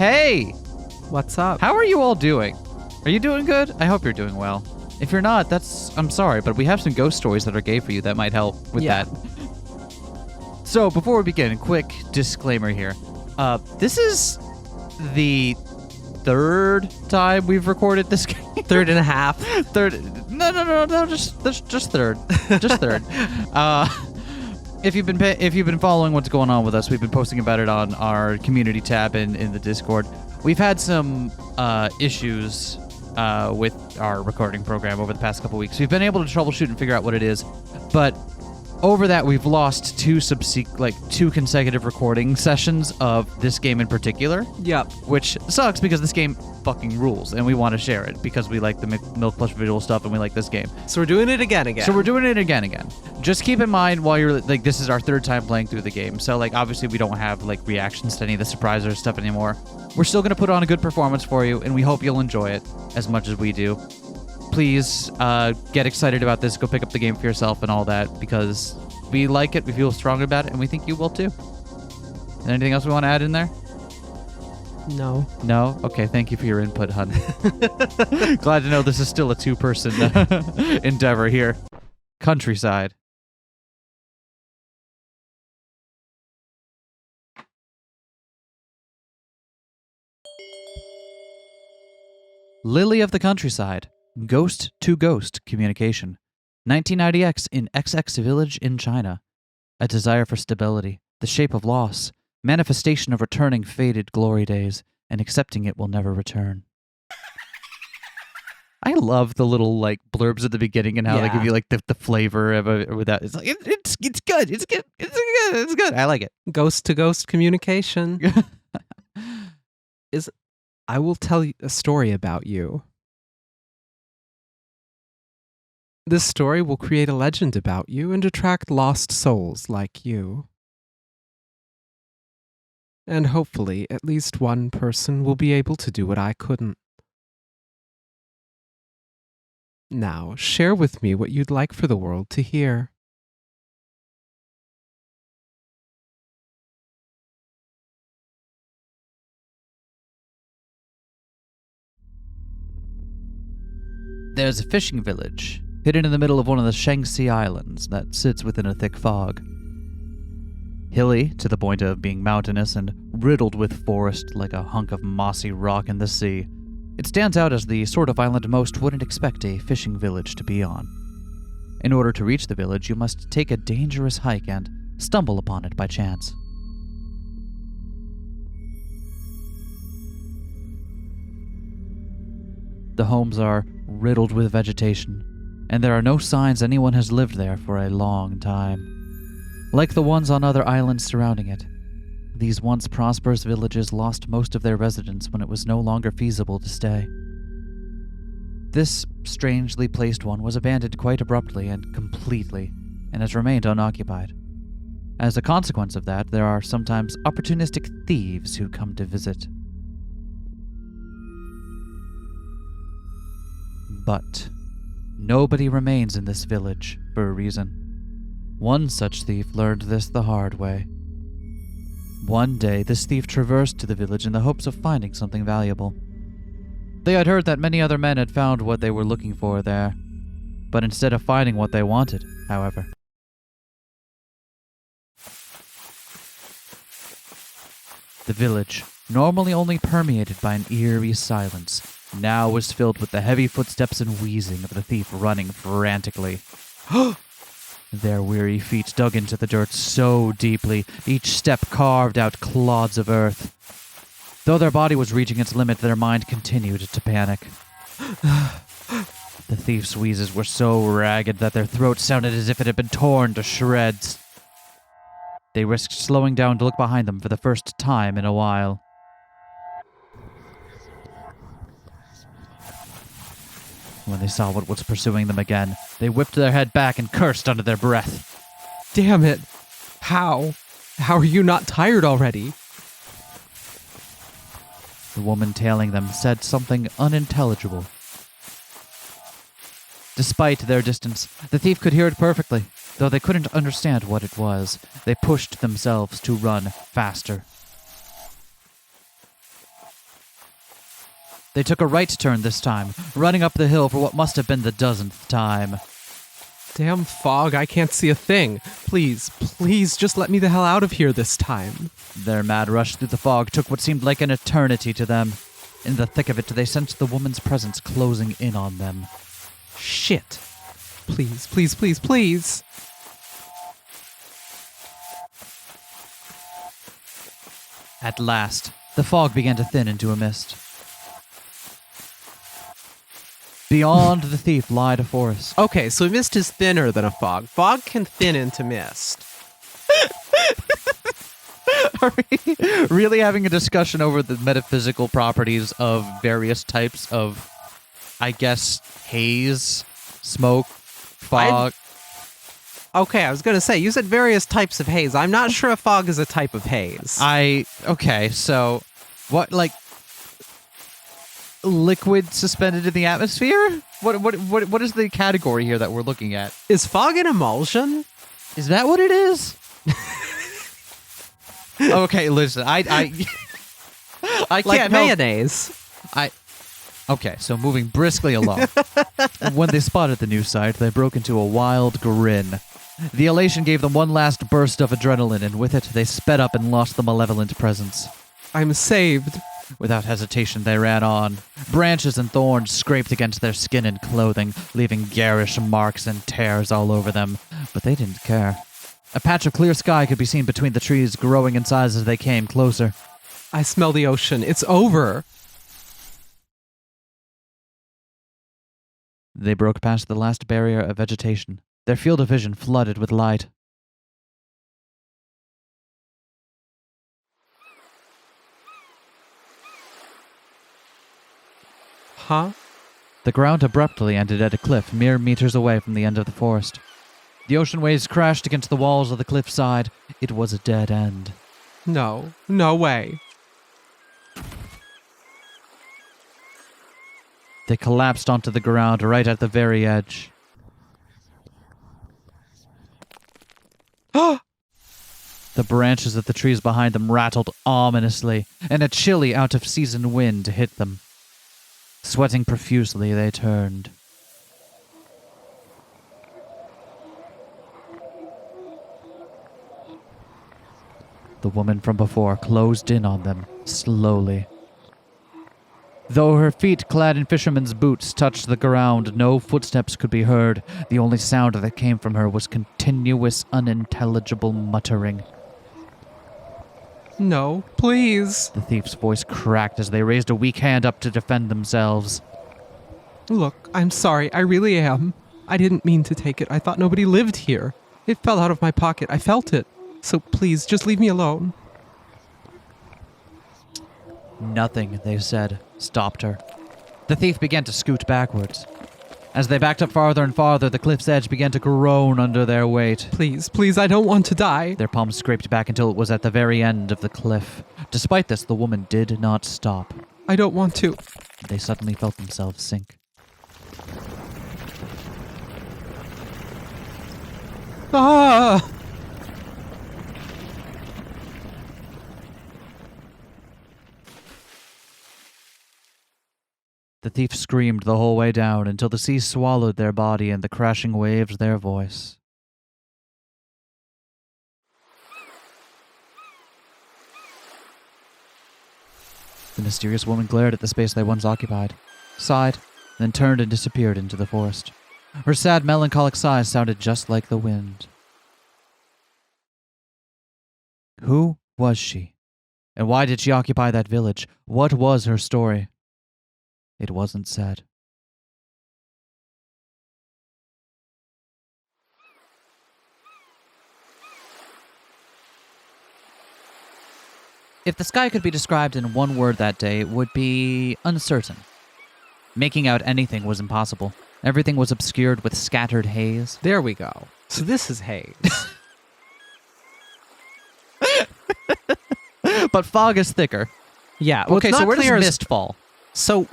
Hey! What's up? How are you all doing? Are you doing good? I hope you're doing well. If you're not, I'm sorry, but we have some ghost stories that are gay for you that might help with that. So, before we begin, quick disclaimer here. This is the third time we've recorded this game. Third and a half. No, just third. Just third. If you've been following what's going on with us, we've been posting about it on our community tab in the Discord. We've had some issues with our recording program over the past couple weeks. We've been able to troubleshoot and figure out what it is, but over that we've lost two consecutive recording sessions of this game in particular. Yep. Which sucks because this game fucking rules, and we want to share it because we like the Milk Plush visual stuff and we like this game. So we're doing it again. So we're doing it again. Just keep in mind while you're this is our third time playing through the game. So obviously we don't have reactions to any of the surprises or stuff anymore. We're still gonna put on a good performance for you, and we hope you'll enjoy it as much as we do. Please get excited about this. Go pick up the game for yourself and all that because we like it. We feel strong about it, and we think you will too. Anything else we want to add in there? No. No? Okay, thank you for your input, hun. Glad to know this is still a two-person endeavor here. Countryside. Lily of the Countryside. Ghost-to-ghost communication. 1990X in XX village in China. A desire for stability, the shape of loss, manifestation of returning faded glory days, and accepting it will never return. I love the little blurbs at the beginning and how they give you the flavor of it with that. It's it's good. It's good. I like it. Ghost to ghost communication. I will tell you a story about you. This story will create a legend about you and attract lost souls like you. And hopefully, at least one person will be able to do what I couldn't. Now, share with me what you'd like for the world to hear. There's a fishing village, hidden in the middle of one of the Shaanxi Islands that sits within a thick fog. Hilly to the point of being mountainous and riddled with forest like a hunk of mossy rock in the sea, it stands out as the sort of island most wouldn't expect a fishing village to be on. In order to reach the village, you must take a dangerous hike and stumble upon it by chance. The homes are riddled with vegetation, and there are no signs anyone has lived there for a long time. Like the ones on other islands surrounding it, these once prosperous villages lost most of their residents when it was no longer feasible to stay. This strangely placed one was abandoned quite abruptly and completely, and has remained unoccupied. As a consequence of that, there are sometimes opportunistic thieves who come to visit. But nobody remains in this village for a reason. One such thief learned this the hard way. One day, this thief traversed to the village in the hopes of finding something valuable. They had heard that many other men had found what they were looking for there, but instead of finding what they wanted, however. The village, normally only permeated by an eerie silence, now was filled with the heavy footsteps and wheezing of the thief running frantically. Their weary feet dug into the dirt so deeply, each step carved out clods of earth. Though their body was reaching its limit, their mind continued to panic. The thief's wheezes were so ragged that their throats sounded as if it had been torn to shreds. They risked slowing down to look behind them for the first time in a while. When they saw what was pursuing them again, they whipped their head back and cursed under their breath. Damn it! How? How are you not tired already? The woman tailing them said something unintelligible. Despite their distance, the thief could hear it perfectly. Though they couldn't understand what it was, they pushed themselves to run faster. They took a right turn this time, running up the hill for what must have been the dozenth time. Damn fog, I can't see a thing. Please, please, just let me the hell out of here this time. Their mad rush through the fog took what seemed like an eternity to them. In the thick of it, they sensed the woman's presence closing in on them. Shit. Please, please, please, please. At last, the fog began to thin into a mist. Beyond the thief lied a forest. Okay, so mist is thinner than a fog. Fog can thin into mist. Are we really having a discussion over the metaphysical properties of various types of, I guess, haze, smoke, fog? Okay, I was going to say, you said various types of haze. I'm not sure a fog is a type of haze. Okay, so what, like, liquid suspended in the atmosphere? What is the category here that we're looking at? Is fog an emulsion? Is that what it is? Okay, listen, I Like can't help. mayonnaise. Okay, so moving briskly along. When they spotted the new sight, they broke into a wild grin. The elation gave them one last burst of adrenaline, and with it, they sped up and lost the malevolent presence. I'm saved. Without hesitation, they ran on. Branches and thorns scraped against their skin and clothing, leaving garish marks and tears all over them. But they didn't care. A patch of clear sky could be seen between the trees, growing in size as they came closer. I smell the ocean. It's over. They broke past the last barrier of vegetation, their field of vision flooded with light. Huh? The ground abruptly ended at a cliff mere meters away from the end of the forest. The ocean waves crashed against the walls of the cliffside. It was a dead end. No. No way. They collapsed onto the ground right at the very edge. The branches of the trees behind them rattled ominously, and a chilly, out-of-season wind hit them. Sweating profusely, they turned. The woman from before closed in on them, slowly. Though her feet, clad in fisherman's boots, touched the ground, no footsteps could be heard. The only sound that came from her was continuous, unintelligible muttering. No, please. The thief's voice cracked as they raised a weak hand up to defend themselves. Look, I'm sorry. I really am. I didn't mean to take it. I thought nobody lived here. It fell out of my pocket. I felt it. So please, just leave me alone. Nothing, they said, stopped her. The thief began to scoot backwards. As they backed up farther and farther, the cliff's edge began to groan under their weight. Please, please, I don't want to die. Their palms scraped back until it was at the very end of the cliff. Despite this, the woman did not stop. I don't want to. They suddenly felt themselves sink. Ah! The thief screamed the whole way down until the sea swallowed their body and the crashing waves their voice. The mysterious woman glared at the space they once occupied, sighed, then turned and disappeared into the forest. Her sad, melancholic sighs sounded just like the wind. Who was she? And why did she occupy that village? What was her story? It wasn't said. If the sky could be described in one word that day, it would be uncertain. Making out anything was impossible. Everything was obscured with scattered haze. There we go. So this is haze. But fog is thicker. Yeah. Well, Okay, so where does mist fall? So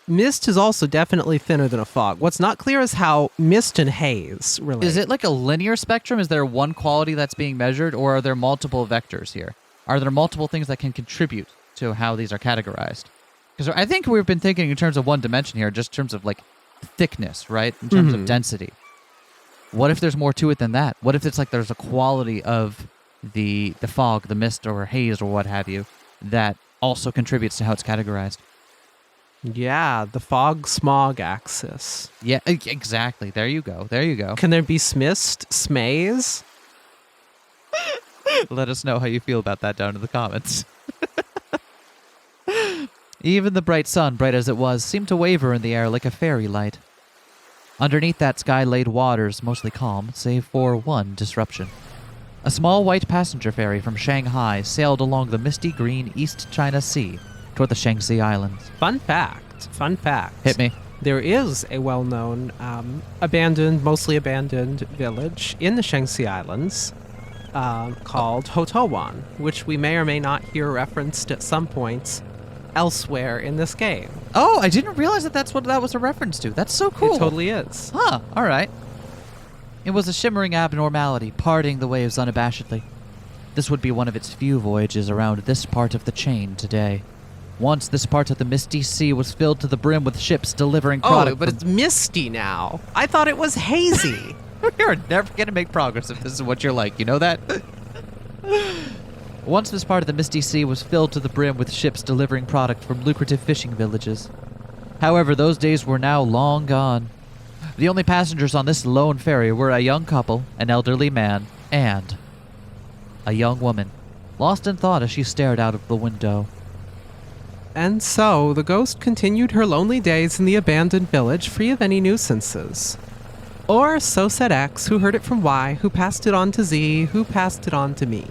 mist is also definitely thinner than a fog. What's not clear is how mist and haze relate. Is it like a linear spectrum? Is there one quality that's being measured, or are there multiple vectors here? Are there multiple things that can contribute to how these are categorized? Because I think we've been thinking in terms of one dimension here, just in terms of like thickness, right? In terms of density. What if there's more to it than that? What if it's like there's a quality of the fog, the mist, or haze, or what have you, that also contributes to how it's categorized? Yeah, the fog smog axis. Yeah, exactly. There you go. There you go. Can there be smist, smaze? Let us know how you feel about that down in the comments. Even the bright sun, bright as it was, seemed to waver in the air like a fairy light. Underneath that sky-laid waters, mostly calm, save for one disruption. A small white passenger ferry from Shanghai sailed along the misty green East China Sea toward the Shaanxi Islands. Fun fact. Hit me. There is a well-known, mostly abandoned village in the Shaanxi Islands called Hotowan, which we may or may not hear referenced at some points elsewhere in this game. Oh, I didn't realize that's what that was a reference to. That's so cool. It totally is. Huh, all right. It was a shimmering abnormality, parting the waves unabashedly. This would be one of its few voyages around this part of the chain today. Once this part of the misty sea was filled to the brim with ships delivering product. Oh, but it's misty now. I thought it was hazy. You're never going to make progress if this is what you're like. You know that? Once this part of the misty sea was filled to the brim with ships delivering product from lucrative fishing villages. However, those days were now long gone. The only passengers on this lone ferry were a young couple, an elderly man, and a young woman, lost in thought as she stared out of the window. And so, the ghost continued her lonely days in the abandoned village free of any nuisances. Or so said X, who heard it from Y, who passed it on to Z, who passed it on to me.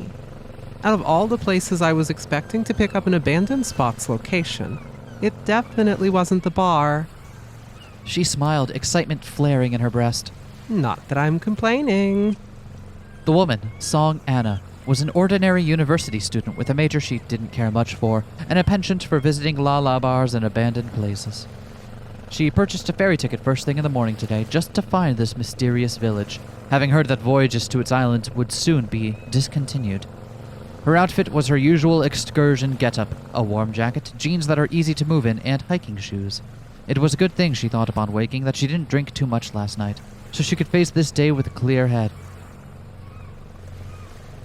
Out of all the places I was expecting to pick up an abandoned spot's location, it definitely wasn't the bar. She smiled, excitement flaring in her breast. Not that I'm complaining. The woman, Song Anna, was an ordinary university student with a major she didn't care much for, and a penchant for visiting la-la bars and abandoned places. She purchased a ferry ticket first thing in the morning today just to find this mysterious village, having heard that voyages to its island would soon be discontinued. Her outfit was her usual excursion getup, a warm jacket, jeans that are easy to move in, and hiking shoes. It was a good thing, she thought upon waking, that she didn't drink too much last night, so she could face this day with a clear head.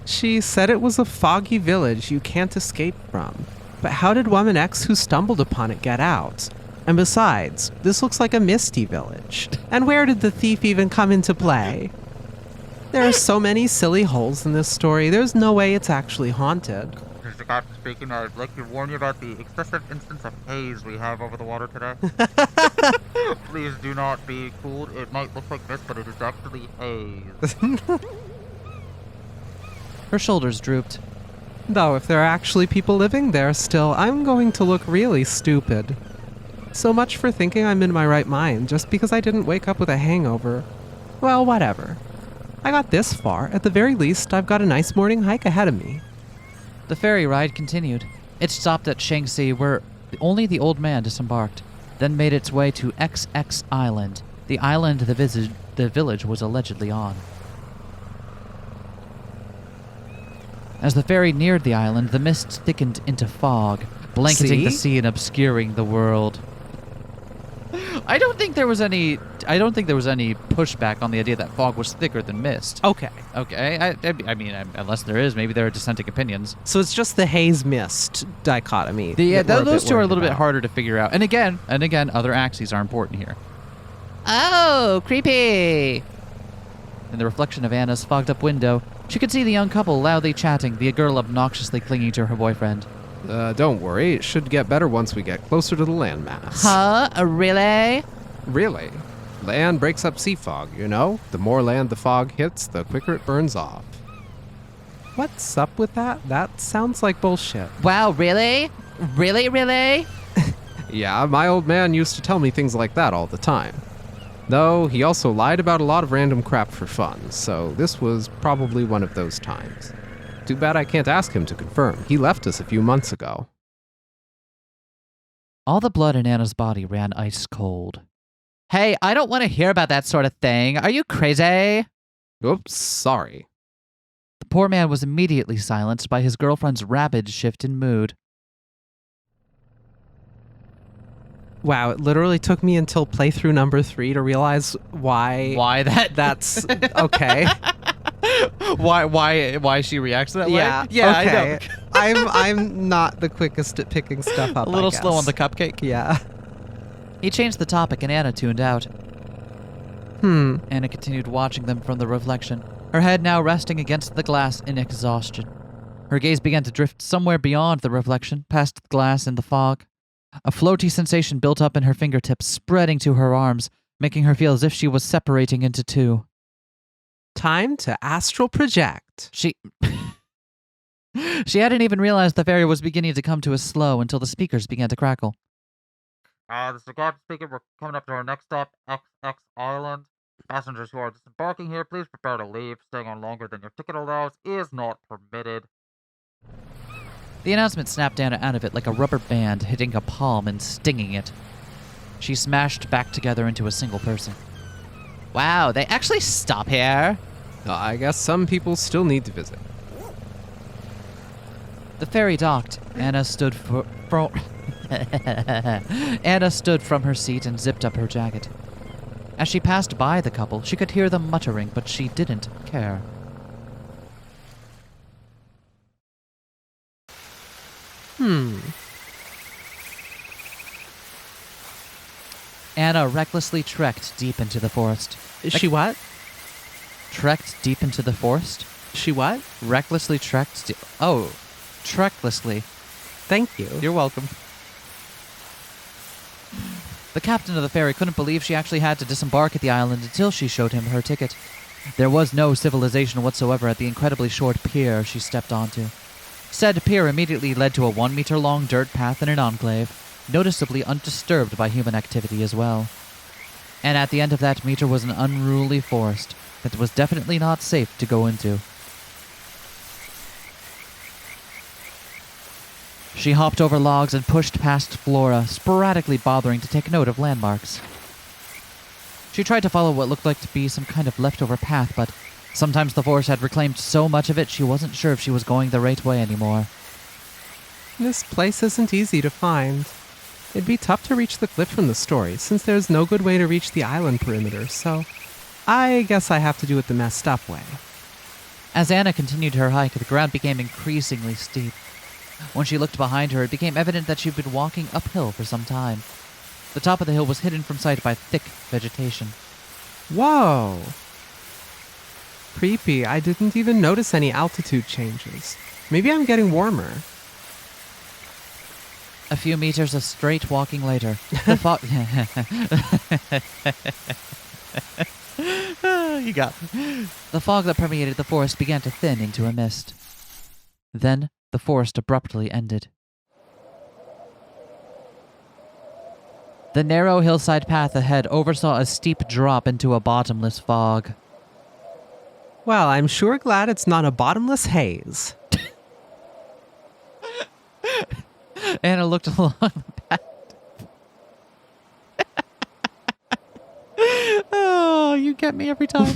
She said it was a foggy village you can't escape from. But how did Woman X who stumbled upon it get out? And besides, this looks like a misty village. And where did the thief even come into play? There are so many silly holes in this story, there's no way it's actually haunted. Mr. Captain speaking, I'd like to warn you about the excessive instance of haze we have over the water today. Please do not be fooled. It might look like this, but it is actually haze. Her shoulders drooped. Though if there are actually people living there still, I'm going to look really stupid. So much for thinking I'm in my right mind just because I didn't wake up with a hangover. Well, whatever. I got this far. At the very least, I've got a nice morning hike ahead of me. The ferry ride continued. It stopped at Shaanxi, where only the old man disembarked, then made its way to XX Island, the island the village was allegedly on. As the ferry neared the island, the mist thickened into fog, blanketing the sea and obscuring the world. I don't think there was any pushback on the idea that fog was thicker than mist. Okay. Okay. I mean, unless there is, maybe there are dissenting opinions. So it's just the haze-mist dichotomy. Those two are a little bit harder to figure out. And again, other axes are important here. Oh, creepy! In the reflection of Anna's fogged-up window, she could see the young couple loudly chatting, the girl obnoxiously clinging to her boyfriend. Don't worry. It should get better once we get closer to the landmass. Huh? Really? Really? Land breaks up sea fog, you know? The more land the fog hits, the quicker it burns off. What's up with that? That sounds like bullshit. Wow, really? Really? Yeah, my old man used to tell me things like that all the time. Though, he also lied about a lot of random crap for fun, so this was probably one of those times. Too bad I can't ask him to confirm. He left us a few months ago. All the blood in Anna's body ran ice cold. Hey, I don't want to hear about that sort of thing. Are you crazy? Oops, sorry. The poor man was immediately silenced by his girlfriend's rapid shift in mood. Wow, it literally took me until playthrough number 3 to realize why that's okay. Why she reacts that Yeah, way? Yeah, okay. I know. I'm not the quickest at picking stuff up. A little I slow on guess. the cupcake. Yeah. He changed the topic and Anna tuned out. Anna continued watching them from the reflection, her head now resting against the glass in exhaustion. Her gaze began to drift somewhere beyond the reflection, past the glass in the fog. A floaty sensation built up in her fingertips, spreading to her arms, making her feel as if she was separating into two. Time to astral project. She hadn't even realized the ferry was beginning to come to a slow until the speakers began to crackle. This is the captain speaking. We're coming up to our next stop, XX Island. Passengers who are disembarking here, please prepare to leave. Staying on longer than your ticket allows is not permitted. The announcement snapped Anna out of it like a rubber band hitting a palm and stinging it. She smashed back together into a single person. Wow, they actually stop here? I guess some people still need to visit. The ferry docked. Anna stood Anna stood from her seat and zipped up her jacket. As she passed by the couple, she could hear them muttering, but she didn't care. Anna recklessly trekked deep into the forest. She what? Trekked deep into the forest? She what? Recklessly trekked trekklessly. Thank you. You're welcome. The captain of the ferry couldn't believe she actually had to disembark at the island until she showed him her ticket. There was no civilization whatsoever at the incredibly short pier she stepped onto. Said pier immediately led to a 1-meter-long dirt path in an enclave, noticeably undisturbed by human activity as well. And at the end of that meter was an unruly forest that was definitely not safe to go into. She hopped over logs and pushed past Flora, sporadically bothering to take note of landmarks. She tried to follow what looked like to be some kind of leftover path, but sometimes the forest had reclaimed so much of it she wasn't sure if she was going the right way anymore. This place isn't easy to find. It'd be tough to reach the cliff from the story, since there's no good way to reach the island perimeter, so I guess I have to do it the messed up way. As Anna continued her hike, the ground became increasingly steep. When she looked behind her, it became evident that she'd been walking uphill for some time. The top of the hill was hidden from sight by thick vegetation. Whoa! Creepy. I didn't even notice any altitude changes. Maybe I'm getting warmer. A few meters of straight walking later, the fog... You got it. The fog that permeated the forest began to thin into a mist. Then, the forest abruptly ended. The narrow hillside path ahead oversaw a steep drop into a bottomless fog. Well, I'm sure glad it's not a bottomless haze. Anna looked along the path. Oh, you get me every time.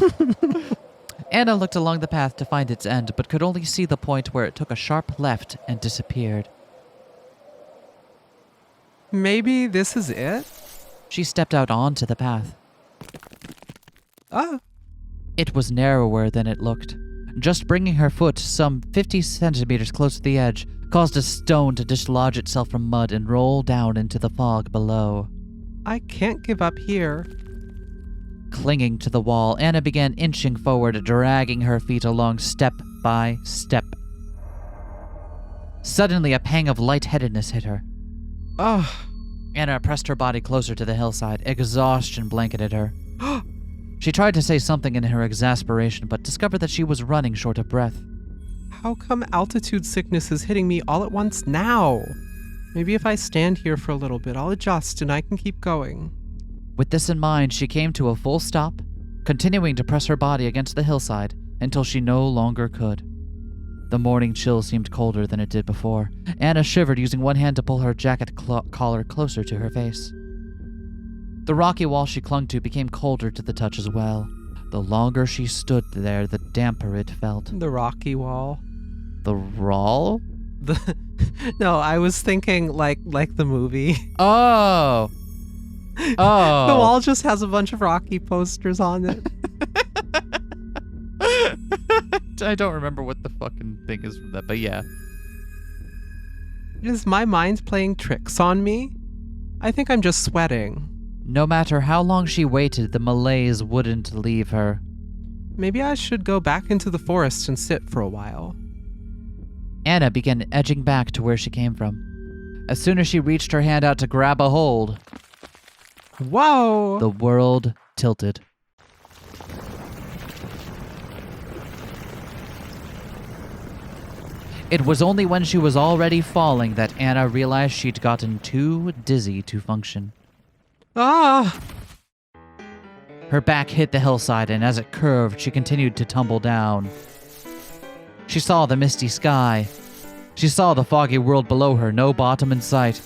Anna looked along the path to find its end, but could only see the point where it took a sharp left and disappeared. Maybe this is it? She stepped out onto the path. Oh. It was narrower than it looked. Just bringing her foot some 50 centimeters close to the edge caused a stone to dislodge itself from mud and roll down into the fog below. I can't give up here. Clinging to the wall, Anna began inching forward, dragging her feet along step by step. Suddenly, a pang of lightheadedness hit her. Ugh. Anna pressed her body closer to the hillside. Exhaustion blanketed her. She tried to say something in her exasperation, but discovered that she was running short of breath. How come altitude sickness is hitting me all at once now? Maybe if I stand here for a little bit, I'll adjust and I can keep going. With this in mind, she came to a full stop, continuing to press her body against the hillside until she no longer could. The morning chill seemed colder than it did before. Anna shivered, using one hand to pull her jacket collar closer to her face. The rocky wall she clung to became colder to the touch as well. The longer she stood there, the damper it felt. The rocky wall. The wall? No, I was thinking like the movie. Oh! Oh. The wall just has a bunch of Rocky posters on it. I don't remember what the fucking thing is from that, but yeah. Is my mind playing tricks on me? I think I'm just sweating. No matter how long she waited, the malaise wouldn't leave her. Maybe I should go back into the forest and sit for a while. Anna began edging back to where she came from. As soon as she reached her hand out to grab a hold, Whoa! the world tilted. It was only when she was already falling that Anna realized she'd gotten too dizzy to function. Ah! Her back hit the hillside, and as it curved, she continued to tumble down. She saw the misty sky. She saw the foggy world below her, no bottom in sight.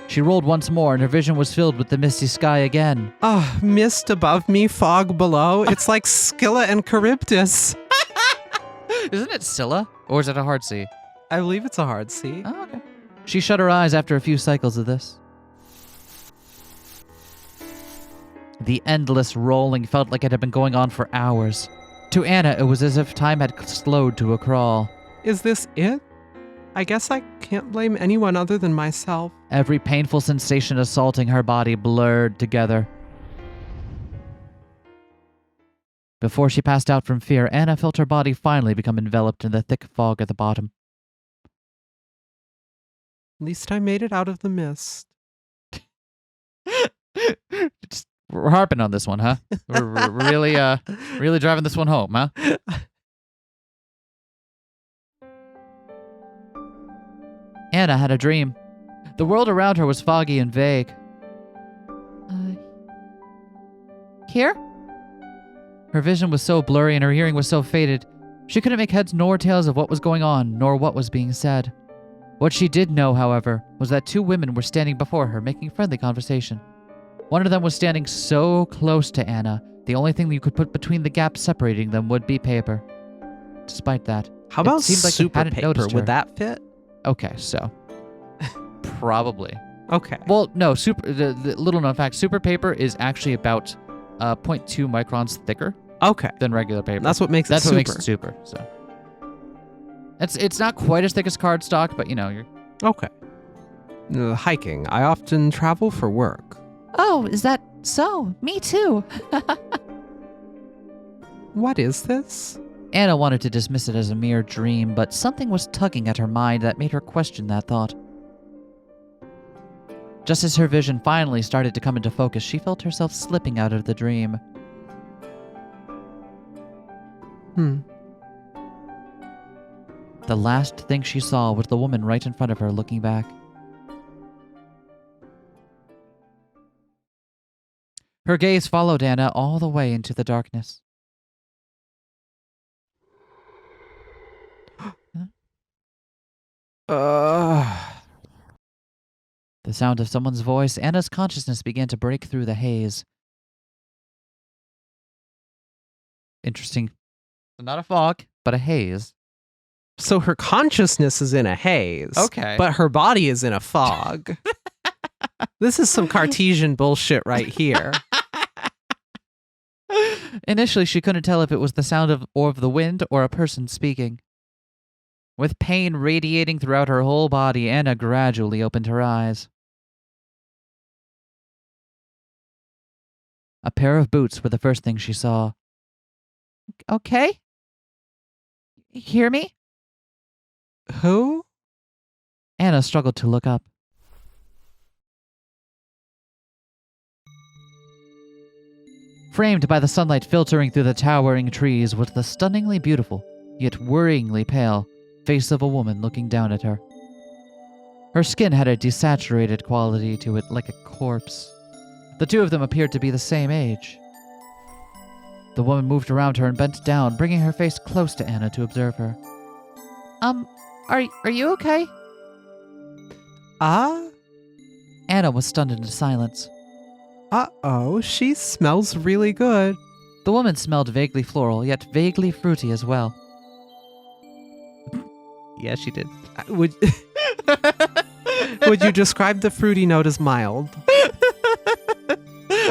She rolled once more, and her vision was filled with the misty sky again. Ah, mist above me, fog below. It's like Scylla and Charybdis. Isn't it Scylla? Or is it a hard C? I believe it's a hard C. Oh, okay. She shut her eyes after a few cycles of this. The endless rolling felt like it had been going on for hours. To Anna, it was as if time had slowed to a crawl. Is this it? I guess I can't blame anyone other than myself. Every painful sensation assaulting her body blurred together. Before she passed out from fear, Anna felt her body finally become enveloped in the thick fog at the bottom. At least I made it out of the mist. We're harping on this one, huh? We're really driving this one home, huh? Anna had a dream. The world around her was foggy and vague. Here? Her vision was so blurry and her hearing was so faded, she couldn't make heads nor tails of what was going on, nor what was being said. What she did know, however, was that two women were standing before her, making friendly conversation. One of them was standing so close to Anna, the only thing that you could put between the gaps separating them would be paper. Despite that, How about it seemed like they super hadn't paper? noticed her. Would that fit? Okay, so probably. Okay. Well, no. The little known fact: super paper is actually about 0.2 microns thicker Okay. than regular paper. That's what makes it That's super. what makes it super. So it's not quite as thick as cardstock, but you know you're. Okay. Hiking. I often travel for work. Oh, is that so? Me too. What is this? Anna wanted to dismiss it as a mere dream, but something was tugging at her mind that made her question that thought. Just as her vision finally started to come into focus, she felt herself slipping out of the dream. The last thing she saw was the woman right in front of her looking back. Her gaze followed Anna all the way into the darkness. The sound of someone's voice, Anna's consciousness began to break through the haze. Interesting. Not a fog, but a haze. So her consciousness is in a haze. Okay. But her body is in a fog. This is some Cartesian bullshit right here. Initially, she couldn't tell if it was the sound of the wind or a person speaking. With pain radiating throughout her whole body, Anna gradually opened her eyes. A pair of boots were the first thing she saw. Okay? Hear me? Who? Anna struggled to look up. Framed by the sunlight filtering through the towering trees was the stunningly beautiful, yet worryingly pale, face of a woman looking down at her. Her skin had a desaturated quality to it, like a corpse. The two of them appeared to be the same age. The woman moved around her and bent down, bringing her face close to Anna to observe her. Are you okay? Anna was stunned into silence. Uh-oh, she smells really good. The woman smelled vaguely floral, yet vaguely fruity as well. Yeah, she did. Would you describe the fruity note as mild?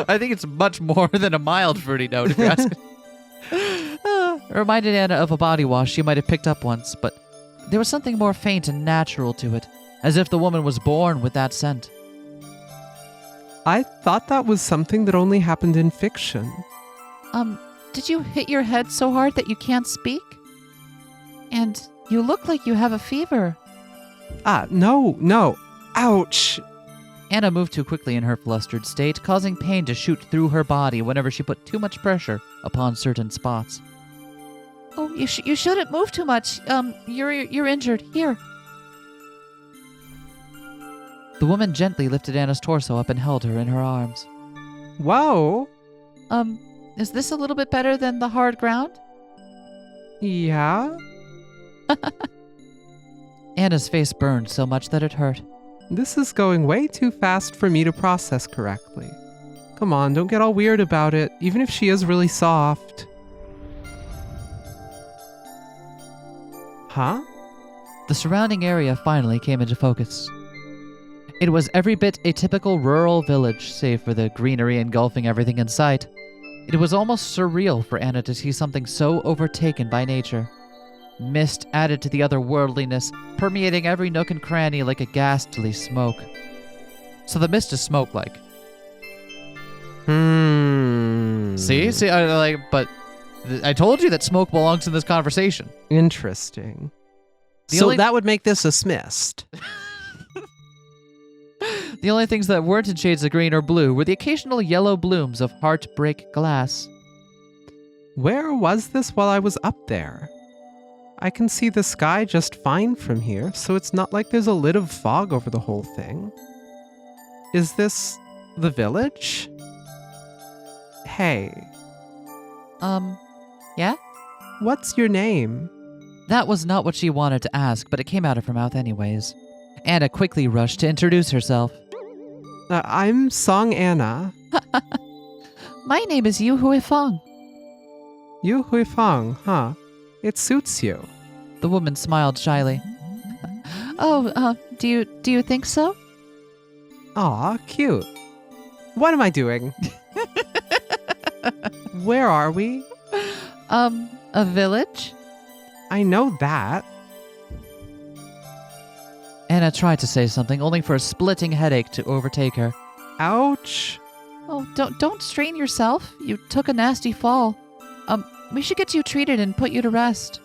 I think it's much more than a mild fruity note, if you ask me. It reminded Anna of a body wash she might have picked up once, but there was something more faint and natural to it, as if the woman was born with that scent. I thought that was something that only happened in fiction. Did you hit your head so hard that you can't speak? And you look like you have a fever. No. Ouch. Anna moved too quickly in her flustered state, causing pain to shoot through her body whenever she put too much pressure upon certain spots. Oh, you shouldn't move too much. You're injured. Here. The woman gently lifted Anna's torso up and held her in her arms. Whoa. Is this a little bit better than the hard ground? Yeah? Anna's face burned so much that it hurt. This is going way too fast for me to process correctly. Come on, don't get all weird about it, even if she is really soft. Huh? The surrounding area finally came into focus. It was every bit a typical rural village, save for the greenery engulfing everything in sight. It was almost surreal for Anna to see something so overtaken by nature. Mist added to the otherworldliness, permeating every nook and cranny like a ghastly smoke. So the mist is smoke-like. See, but I told you that smoke belongs in this conversation. Interesting. The So only- that would make this a mist. The only things that weren't in shades of green or blue were the occasional yellow blooms of heartbreak glass. Where was this while I was up there? I can see the sky just fine from here, so it's not like there's a lid of fog over the whole thing. Is this the village? Hey, Yeah? what's your name? That was not what she wanted to ask, but it came out of her mouth anyways. Anna quickly rushed to introduce herself. I'm Song Anna. My name is Yu Hui Feng. Yu Hui Feng, huh? It suits you. The woman smiled shyly. Oh, do you think so? Aw, cute. What am I doing? Where are we? A village? I know that. Anna tried to say something, only for a splitting headache to overtake her. Ouch. Oh, don't strain yourself. You took a nasty fall. We should get you treated and put you to rest.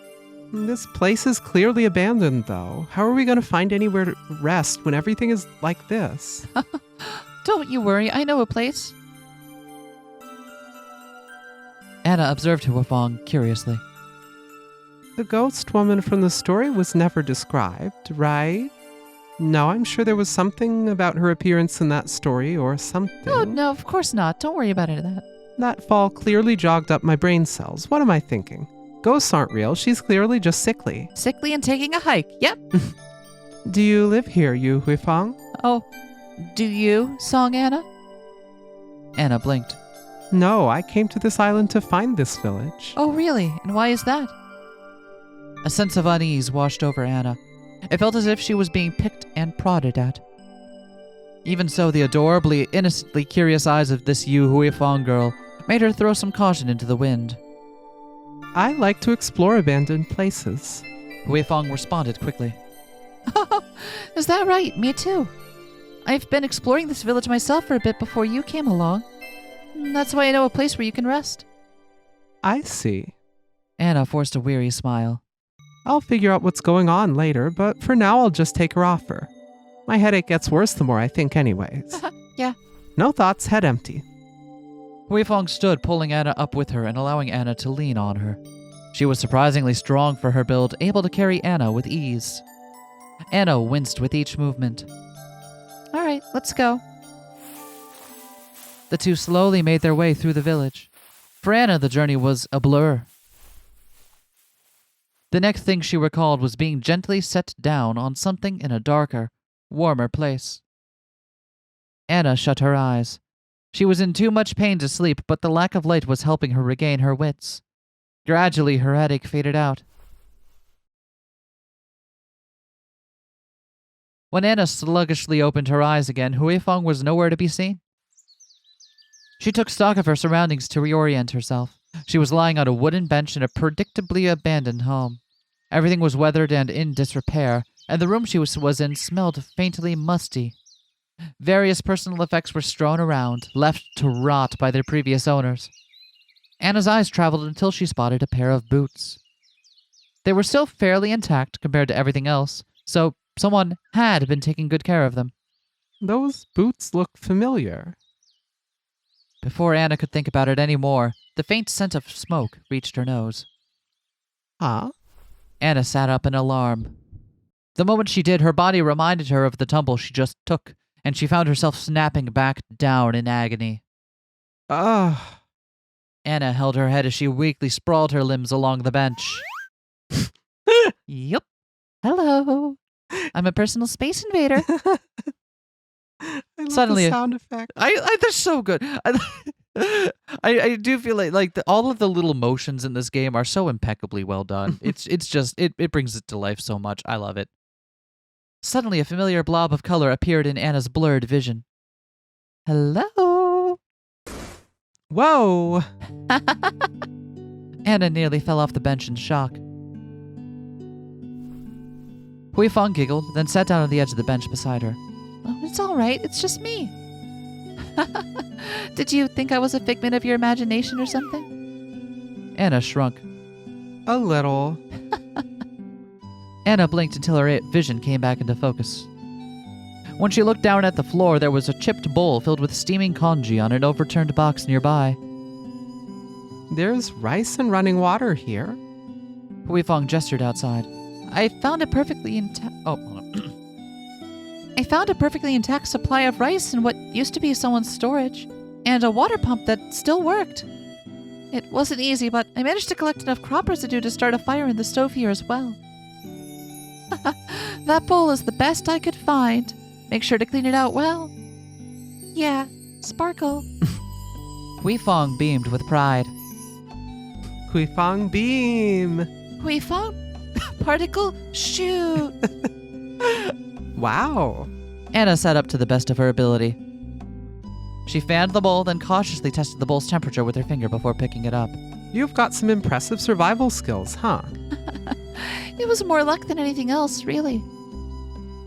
This place is clearly abandoned, though. How are we going to find anywhere to rest when everything is like this? Don't you worry, I know a place. Anna observed Huafong curiously. The ghost woman from the story was never described, right? No, I'm sure there was something about her appearance in that story or something. Oh, no, of course not. Don't worry about any of that. That fall clearly jogged up my brain cells. What am I thinking? Ghosts aren't real. She's clearly just sickly. Sickly and taking a hike. Yep. Do you live here, Yu Huifang? Oh, do you, Song Anna? Anna blinked. No, I came to this island to find this village. Oh, really? And why is that? A sense of unease washed over Anna. It felt as if she was being picked and prodded at. Even so, the adorably, innocently curious eyes of this Yu Huifang girl made her throw some caution into the wind. I like to explore abandoned places. Huifang responded quickly. Oh, is that right? Me too. I've been exploring this village myself for a bit before you came along. That's why I know a place where you can rest. I see. Anna forced a weary smile. I'll figure out what's going on later, but for now I'll just take her offer. My headache gets worse the more I think anyways. Yeah. No thoughts, head empty. Huifang stood, pulling Anna up with her and allowing Anna to lean on her. She was surprisingly strong for her build, able to carry Anna with ease. Anna winced with each movement. All right, let's go. The two slowly made their way through the village. For Anna, the journey was a blur. The next thing she recalled was being gently set down on something in a darker, warmer place. Anna shut her eyes. She was in too much pain to sleep, but the lack of light was helping her regain her wits. Gradually, her headache faded out. When Anna sluggishly opened her eyes again, Huifang was nowhere to be seen. She took stock of her surroundings to reorient herself. She was lying on a wooden bench in a predictably abandoned home. Everything was weathered and in disrepair, and the room she was in smelled faintly musty. Various personal effects were strewn around, left to rot by their previous owners. Anna's eyes traveled until she spotted a pair of boots. They were still fairly intact compared to everything else, so someone had been taking good care of them. Those boots look familiar. Before Anna could think about it any more, the faint scent of smoke reached her nose. Huh? Anna sat up in alarm. The moment she did, her body reminded her of the tumble she just took, and she found herself snapping back down in agony. Ugh. Anna held her head as she weakly sprawled her limbs along the bench. Yup. Hello. I'm a personal space invader. I love Suddenly, the sound effect. They're so good. I do feel like all of the little motions in this game are so impeccably well done. It brings it to life so much. I love it. Suddenly, a familiar blob of color appeared in Anna's blurred vision. Hello. Whoa. Anna nearly fell off the bench in shock. Hui Fong giggled, then sat down on the edge of the bench beside her. Oh, it's all right. It's just me. Did you think I was a figment of your imagination or something? Anna shrunk. A little. Anna blinked until her vision came back into focus. When she looked down at the floor, there was a chipped bowl filled with steaming congee on an overturned box nearby. There's rice and running water here. Hui Fong gestured outside. I found a perfectly intact. Oh, hold on. I found a perfectly intact supply of rice in what used to be someone's storage, and a water pump that still worked. It wasn't easy, but I managed to collect enough crop residue to start a fire in the stove here as well. That bowl is the best I could find. Make sure to clean it out well. Yeah, sparkle. Hui Fong beamed with pride. Hui Fong beam. Hui Fong, particle shoot. Wow. Anna sat up to the best of her ability. She fanned the bowl, then cautiously tested the bowl's temperature with her finger before picking it up. You've got some impressive survival skills, huh? It was more luck than anything else, really.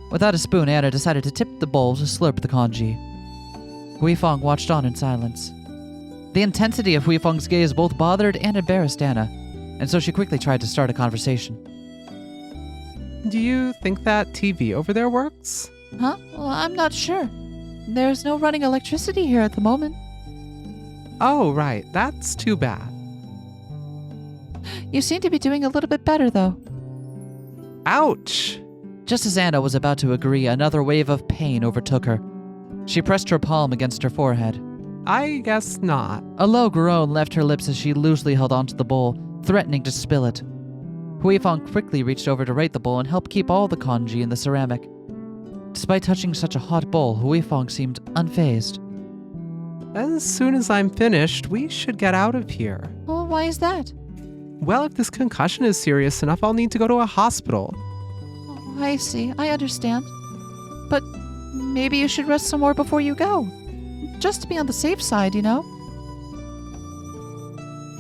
Without a spoon, Anna decided to tip the bowl to slurp the congee. Hui Fong watched on in silence. The intensity of Hui Fong's gaze both bothered and embarrassed Anna, and so she quickly tried to start a conversation. Do you think that TV over there works? Huh? Well, I'm not sure. There's no running electricity here at the moment. Oh, right. That's too bad. You seem to be doing a little bit better, though. Ouch! Just as Anna was about to agree, another wave of pain overtook her. She pressed her palm against her forehead. I guess not. A low groan left her lips as she loosely held onto the bowl, threatening to spill it. Hui Fong quickly reached over to right the bowl and help keep all the congee in the ceramic. Despite touching such a hot bowl, Hui Fong seemed unfazed. As soon as I'm finished, we should get out of here. Well, why is that? Well, if this concussion is serious enough, I'll need to go to a hospital. Oh, I see. I understand. But maybe you should rest some more before you go. Just to be on the safe side, you know?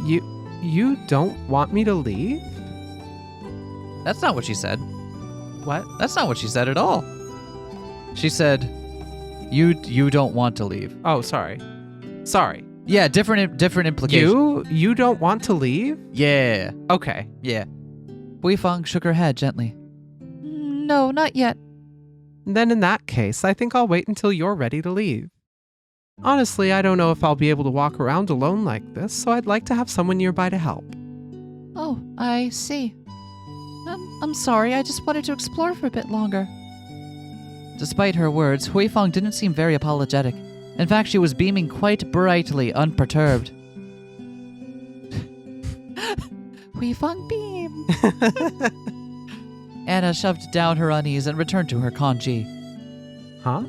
You don't want me to leave? That's not what she said. What? That's not what she said at all. She said, you don't want to leave. Oh, sorry. Sorry. Yeah, different implication. You don't want to leave? Yeah. Okay. Yeah. Hui Fong shook her head gently. No, not yet. Then in that case, I think I'll wait until you're ready to leave. Honestly, I don't know if I'll be able to walk around alone like this, so I'd like to have someone nearby to help. Oh, I see. I'm sorry. I just wanted to explore for a bit longer. Despite her words, Hui Fong didn't seem very apologetic. In fact, she was beaming quite brightly, unperturbed. Hui Fong beam. Anna shoved down her unease and returned to her congee. Huh?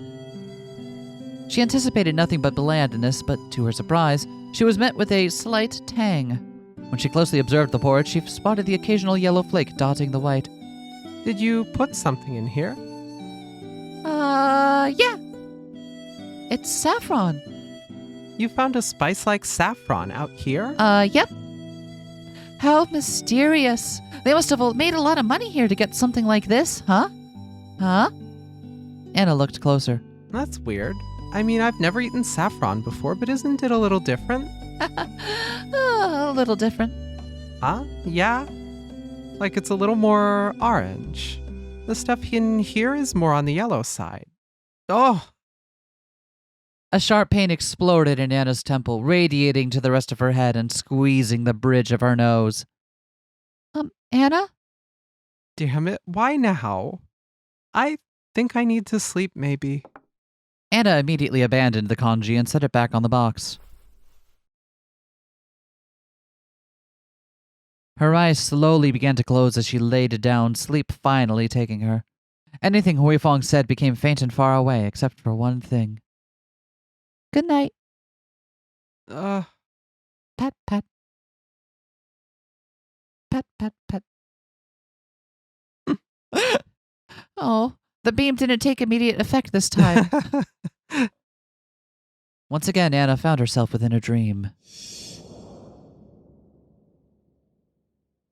She anticipated nothing but blandness, but to her surprise, she was met with a slight tang. When she closely observed the porridge, she spotted the occasional yellow flake dotting the white. Did you put something in here? Yeah. It's saffron. You found a spice like saffron out here? Yep. How mysterious. They must have made a lot of money here to get something like this, huh? Huh? Anna looked closer. That's weird. I mean, I've never eaten saffron before, but isn't it a little different? A little different. Huh? Yeah? Like it's a little more orange. The stuff in here is more on the yellow side. Oh, A sharp pain exploded in Anna's temple, radiating to the rest of her head and squeezing the bridge of her nose. Anna? damn it. Why now? I think I need to sleep, maybe. Anna immediately abandoned the kanji and set it back on the box. Her eyes slowly began to close as she laid down, sleep finally taking her. Anything Huifeng said became faint and far away, except for one thing. Good night. Uh, Pat, pat. Pat, pat, pat. Oh, the beam didn't take immediate effect this time. Once again, Anna found herself within a dream.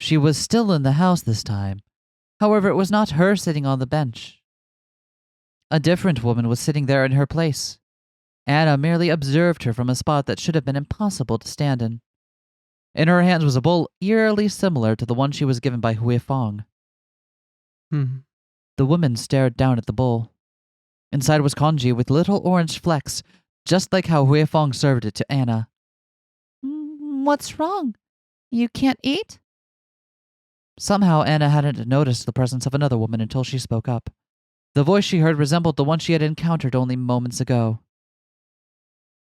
She was still in the house this time. However, it was not her sitting on the bench. A different woman was sitting there in her place. Anna merely observed her from a spot that should have been impossible to stand in. In her hands was a bowl eerily similar to the one she was given by Huifeng. The woman stared down at the bowl. Inside was kanji with little orange flecks, just like how Huifeng served it to Anna. What's wrong? You can't eat? Somehow Anna hadn't noticed the presence of another woman until she spoke up. The voice she heard resembled the one she had encountered only moments ago.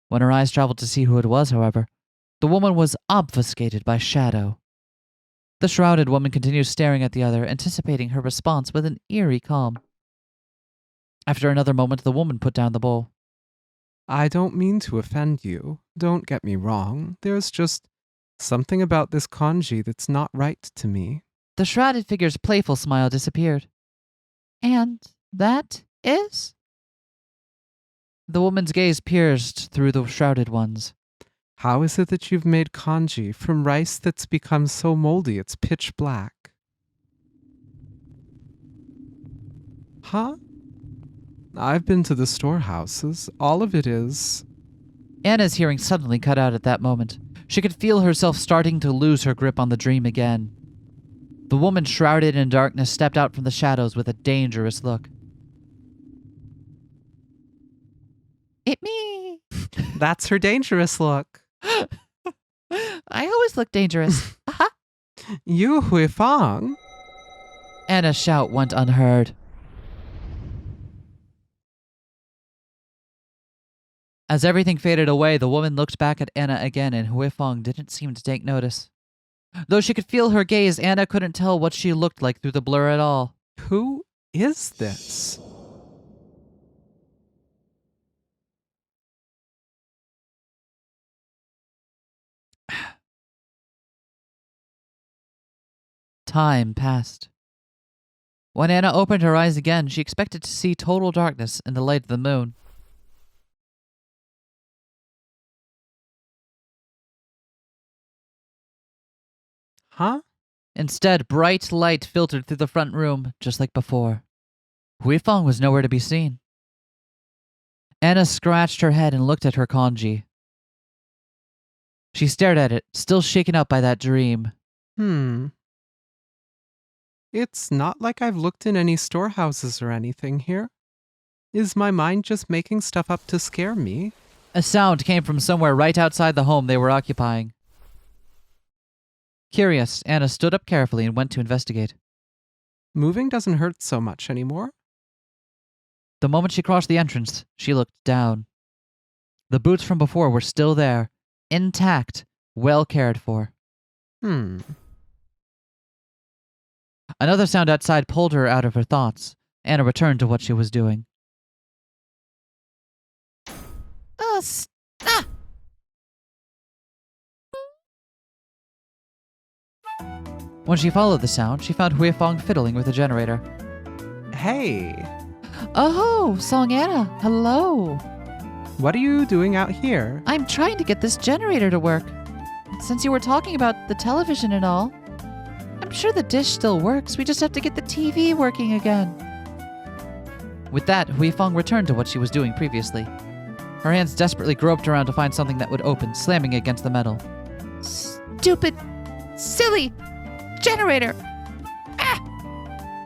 When her eyes traveled to see who it was, however, the woman was obfuscated by shadow. The shrouded woman continued staring at the other, anticipating her response with an eerie calm. After another moment, the woman put down the bowl. I don't mean to offend you. Don't get me wrong. There's just something about this kanji that's not right to me. The shrouded figure's playful smile disappeared. And that is? The woman's gaze pierced through the shrouded one's. How is it that you've made kanji from rice that's become so moldy it's pitch black? Huh? I've been to the storehouses. All of it is... Anna's hearing suddenly cut out at that moment. She could feel herself starting to lose her grip on the dream again. The woman shrouded in darkness stepped out from the shadows with a dangerous look. It me. That's her dangerous look. I always look dangerous. You, Huifeng. Anna's shout went unheard. As everything faded away, the woman looked back at Anna again, and Huifeng didn't seem to take notice. Though she could feel her gaze, Anna couldn't tell what she looked like through the blur at all. Who is this? Time passed. When Anna opened her eyes again, she expected to see total darkness in the light of the moon. Huh? Instead, bright light filtered through the front room, just like before. Huifeng was nowhere to be seen. Anna scratched her head and looked at her kanji. She stared at it, still shaken up by that dream. It's not like I've looked in any storehouses or anything here. Is my mind just making stuff up to scare me? A sound came from somewhere right outside the home they were occupying. Curious, Anna stood up carefully and went to investigate. Moving doesn't hurt so much anymore. The moment she crossed the entrance, she looked down. The boots from before were still there, intact, well cared for. Another sound outside pulled her out of her thoughts. Anna returned to what she was doing. When she followed the sound, she found Huifeng fiddling with the generator. Hey. Oh, Song Anna. Hello. What are you doing out here? I'm trying to get this generator to work. Since you were talking about the television and all, I'm sure the dish still works. We just have to get the TV working again. With that, Huifeng returned to what she was doing previously. Her hands desperately groped around to find something that would open, slamming against the metal. Stupid, silly generator.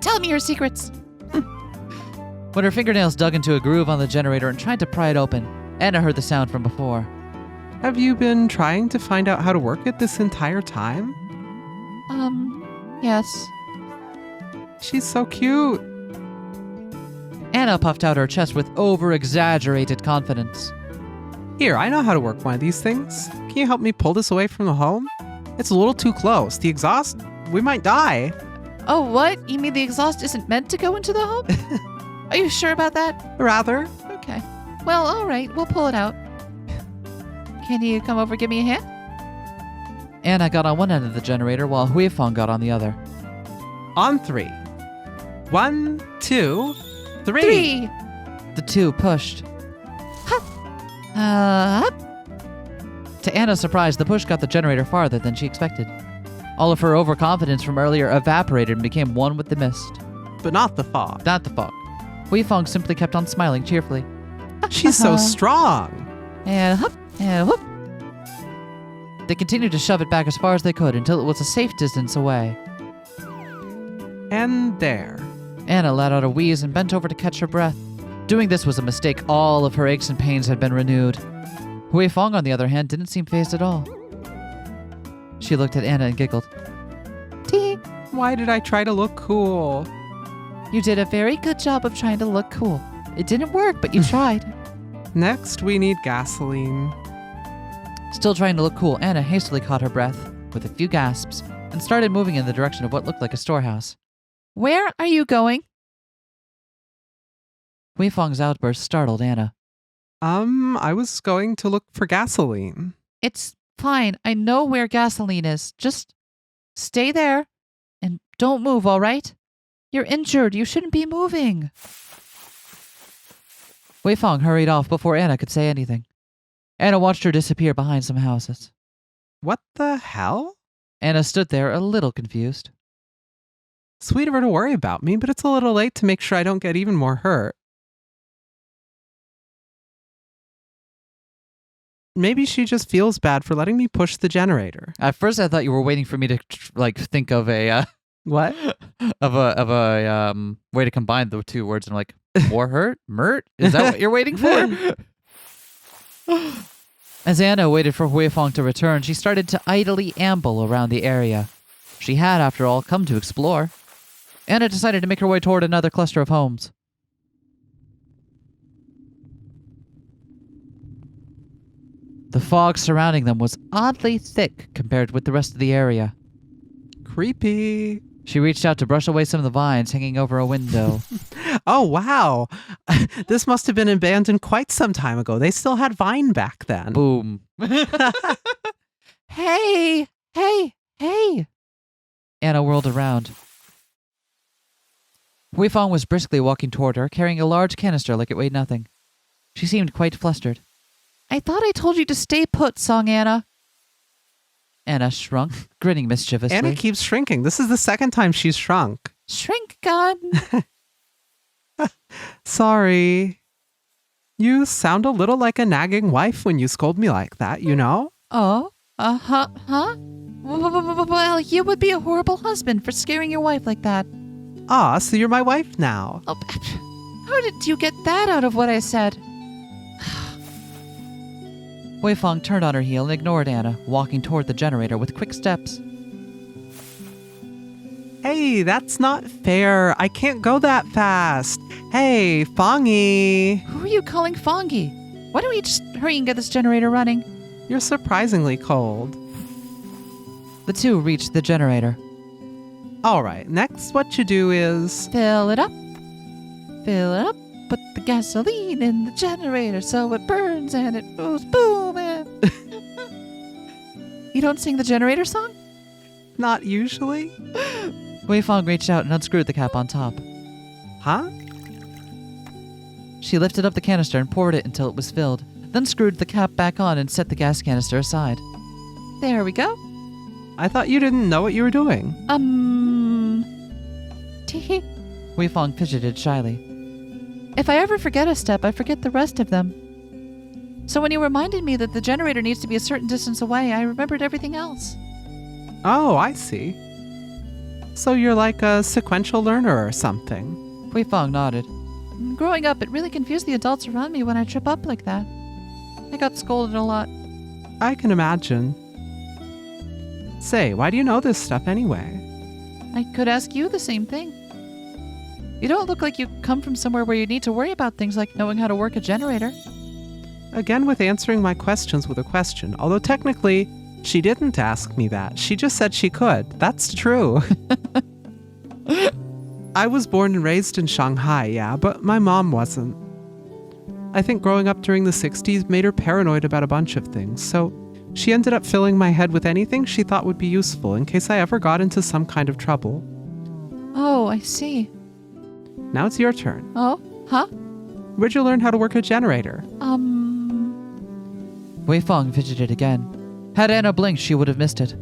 Tell me your secrets. When her fingernails dug into a groove on the generator and tried to pry it open, Anna heard the sound from before. Have you been trying to find out how to work it this entire time? Yes. She's so cute. Anna puffed out her chest with over-exaggerated confidence. Here, I know how to work one of these things. Can you help me pull this away from the home? It's a little too close. The exhaust, we might die. Oh, what? You mean the exhaust isn't meant to go into the home? Are you sure about that? Rather. Okay. Well, all right. We'll pull it out. Can you come over and give me a hand? Anna got on one end of the generator while Huifeng got on the other. On 3. 1, 2, 3. 3. The two pushed. Up. To Anna's surprise, the push got the generator farther than she expected. All of her overconfidence from earlier evaporated and became one with the mist. But not the fog. Not the fog. Huifeng simply kept on smiling cheerfully. She's so strong. And hop. And whoop. They continued to shove it back as far as they could until it was a safe distance away. And there. Anna let out a wheeze and bent over to catch her breath. Doing this was a mistake. All of her aches and pains had been renewed. Huifeng, on the other hand, didn't seem fazed at all. She looked at Anna and giggled. Tee. Why did I try to look cool? You did a very good job of trying to look cool. It didn't work, but you tried. Next, we need gasoline. Still trying to look cool, Anna hastily caught her breath, with a few gasps, and started moving in the direction of what looked like a storehouse. Where are you going? Huifeng's outburst startled Anna. I was going to look for gasoline. It's fine. I know where gasoline is. Just stay there and don't move, all right? You're injured. You shouldn't be moving. Huifeng hurried off before Anna could say anything. Anna watched her disappear behind some houses. What the hell? Anna stood there a little confused. Sweet of her to worry about me, but it's a little late to make sure I don't get even more hurt. Maybe she just feels bad for letting me push the generator. At first, I thought you were waiting for me to think of a What? of a way to combine the two words, and I'm like, more hurt, mert. Is that what you're waiting for? As Anna waited for Huifeng to return, she started to idly amble around the area. She had, after all, come to explore. Anna decided to make her way toward another cluster of homes. The fog surrounding them was oddly thick compared with the rest of the area. Creepy. She reached out to brush away some of the vines hanging over a window. Oh, wow. This must have been abandoned quite some time ago. They still had vine back then. Boom. Hey, hey, hey. Anna whirled around. Huifeng was briskly walking toward her, carrying a large canister like it weighed nothing. She seemed quite flustered. I thought I told you to stay put, Song Anna. Anna shrunk, grinning mischievously. Anna keeps shrinking. This is the second time she's shrunk. Shrink gun. Sorry. You sound a little like a nagging wife when you scold me like that, you know? Oh, huh? Well, you would be a horrible husband for scaring your wife like that. Ah, so you're my wife now. Oh, how did you get that out of what I said? Huifeng turned on her heel and ignored Anna, walking toward the generator with quick steps. Hey, that's not fair. I can't go that fast. Hey, Fongy. Who are you calling Fongy? Why don't we just hurry and get this generator running? You're surprisingly cold. The two reached the generator. All right, next what you do is... Fill it up. Put the gasoline in the generator so it burns and it goes boom and... You don't sing the generator song? Not usually. Huifeng reached out and unscrewed the cap on top. Huh? She lifted up the canister and poured it until it was filled. then screwed the cap back on and set the gas canister aside. There we go. I thought you didn't know what you were doing. Tee. Hui Fong fidgeted shyly. If I ever forget a step, I forget the rest of them. So when you reminded me that the generator needs to be a certain distance away, I remembered everything else. Oh, I see. So you're like a sequential learner or something. Hui Fong nodded. Growing up, it really confused the adults around me when I trip up like that. I got scolded a lot. I can imagine. Say, why do you know this stuff anyway? I could ask you the same thing. You don't look like you come from somewhere where you need to worry about things like knowing how to work a generator. Again with answering my questions with a question, although technically, she didn't ask me that. She just said she could. That's true. I was born and raised in Shanghai, yeah, but my mom wasn't. I think growing up during the 60s made her paranoid about a bunch of things, so she ended up filling my head with anything she thought would be useful in case I ever got into some kind of trouble. Oh, I see. Now it's your turn. Oh, huh? Where'd you learn how to work a generator? Hui Fong fidgeted again. Had Anna blinked, she would have missed it.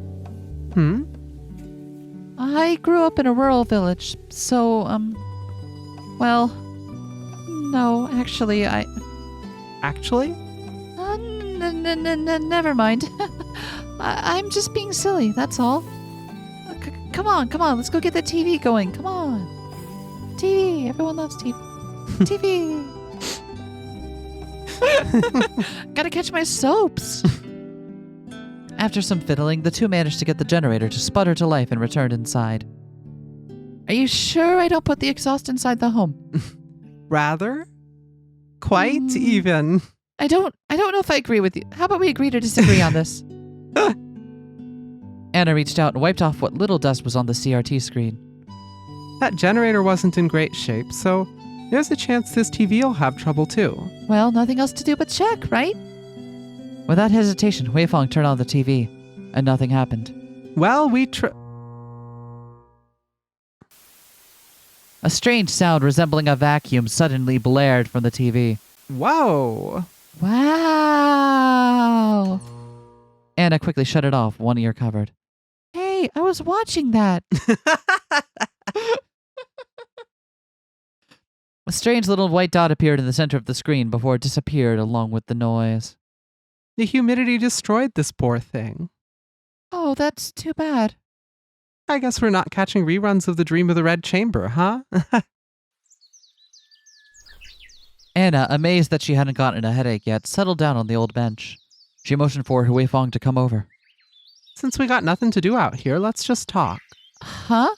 I grew up in a rural village, so, well, no, actually, Actually? Never mind. I'm just being silly, that's all. Come on, let's go get the TV going, come on. TV, everyone loves TV. TV. Gotta catch my soaps. After some fiddling, the two managed to get the generator to sputter to life and returned inside. Are you sure I don't put the exhaust inside the home? Rather? Quite even. I don't know if I agree with you. How about we agree to disagree on this? Anna reached out and wiped off what little dust was on the CRT screen. That generator wasn't in great shape, so there's a chance this TV will have trouble too. Well, nothing else to do but check, right? Without hesitation, Hui Fong turned on the TV, and nothing happened. Well, A strange sound resembling a vacuum suddenly blared from the TV. Whoa! Wow! Anna quickly shut it off, one ear covered. Hey, I was watching that. A strange little white dot appeared in the center of the screen before it disappeared along with the noise. The humidity destroyed this poor thing. Oh, that's too bad. I guess we're not catching reruns of The Dream of the Red Chamber, huh? Anna, amazed that she hadn't gotten a headache yet, settled down on the old bench. She motioned for Hui Fong to come over. Since we got nothing to do out here, let's just talk. Huh?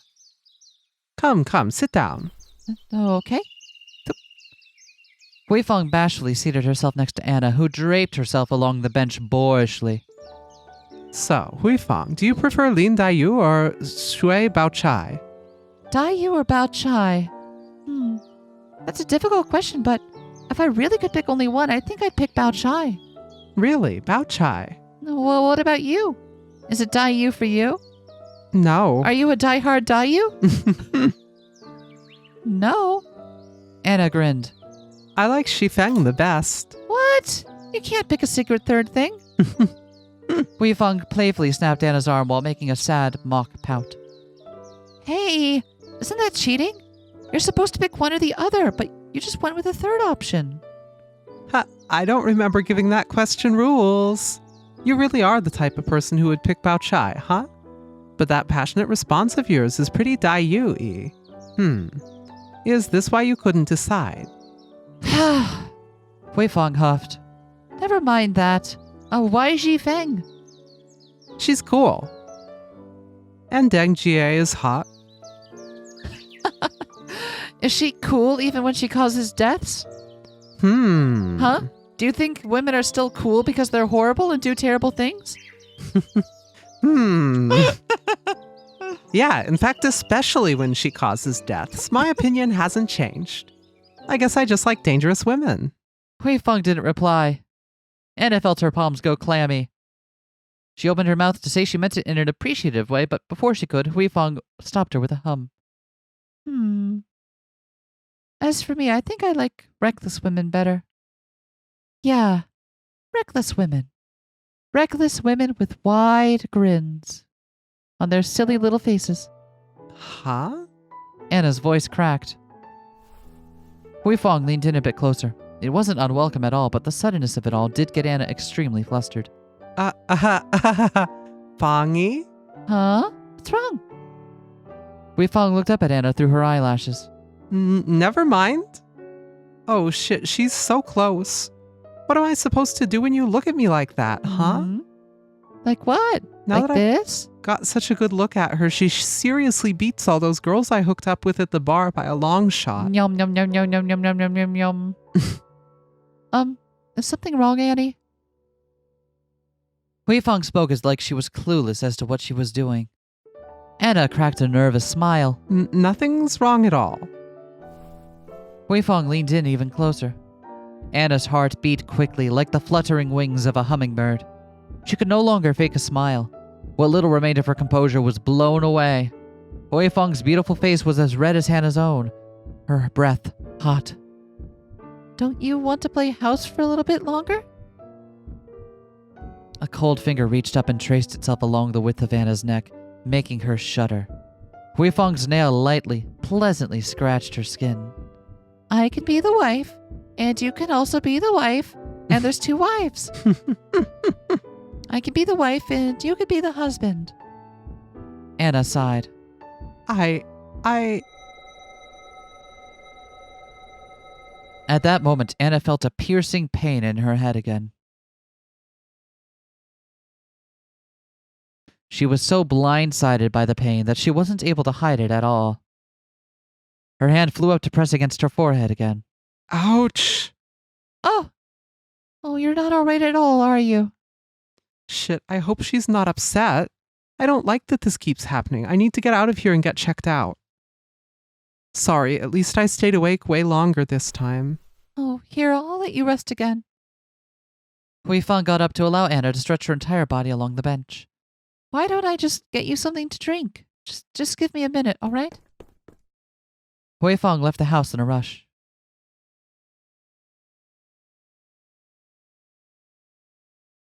Come, sit down. Okay. Hui Fong bashfully seated herself next to Anna, who draped herself along the bench boorishly. So, Hui Fong, do you prefer Lin Daiyu or Shui Bao Chai? Daiyu or Bao Chai? That's a difficult question, but if I really could pick only one, I think I'd pick Bao Chai. Really? Bao Chai? Well, what about you? Is it Daiyu for you? No. Are you a diehard Daiyu? No. Anna grinned. I like Shifeng the best. What? You can't pick a secret third thing. Hui Fong playfully snapped Anna's arm while making a sad mock pout. Hey, isn't that cheating? You're supposed to pick one or the other, but you just went with a third option. Ha, I don't remember giving that question rules. You really are the type of person who would pick Bao Chai, huh? But that passionate response of yours is pretty Daiyu-y. Is this why you couldn't decide? Hui Fong huffed. Never mind that. Why Feng? She's cool. And Deng Jie is hot. Is she cool even when she causes deaths? Huh? Do you think women are still cool because they're horrible and do terrible things? Yeah, in fact, especially when she causes deaths. My opinion hasn't changed. I guess I just like dangerous women. Hui Fong didn't reply. Anna felt her palms go clammy. She opened her mouth to say she meant it in an appreciative way, but before she could, Hui Fong stopped her with a hum. As for me, I think I like reckless women better. Yeah, Reckless women. Reckless women with wide grins on their silly little faces. Huh? Anna's voice cracked. Hui Fong leaned in a bit closer. It wasn't unwelcome at all, but the suddenness of it all did get Anna extremely flustered. Fongy? Huh? What's wrong? Hui Fong looked up at Anna through her eyelashes. Never mind. Oh shit, she's so close. What am I supposed to do when you look at me like that, huh? Mhm. Like what? Now like that this? Got such a good look at her, she seriously beats all those girls I hooked up with at the bar by a long shot. Yum, yum, yum, yum, yum, yum, yum, yum, yum, yum. Is something wrong, Annie? Hui Fong spoke as like she was clueless as to what she was doing. Anna cracked a nervous smile. Nothing's wrong at all. Hui Fong leaned in even closer. Anna's heart beat quickly like the fluttering wings of a hummingbird. She could no longer fake a smile. What little remained of her composure was blown away. Hui Fong's beautiful face was as red as Hannah's own. Her breath hot. Don't you want to play house for a little bit longer? A cold finger reached up and traced itself along the width of Anna's neck, making her shudder. Hui Fong's nail lightly, pleasantly scratched her skin. I can be the wife, and you can also be the wife, and there's two wives. I can be the wife, and you could be the husband. Anna sighed. I... At that moment, Anna felt a piercing pain in her head again. She was so blindsided by the pain that she wasn't able to hide it at all. Her hand flew up to press against her forehead again. Ouch! Oh, you're not all right at all, are you? Shit, I hope she's not upset. I don't like that this keeps happening. I need to get out of here and get checked out. Sorry, at least I stayed awake way longer this time. Oh, here, I'll let you rest again. Hui Fong got up to allow Anna to stretch her entire body along the bench. Why don't I just get you something to drink? Just give me a minute, all right? Hui Fong left the house in a rush.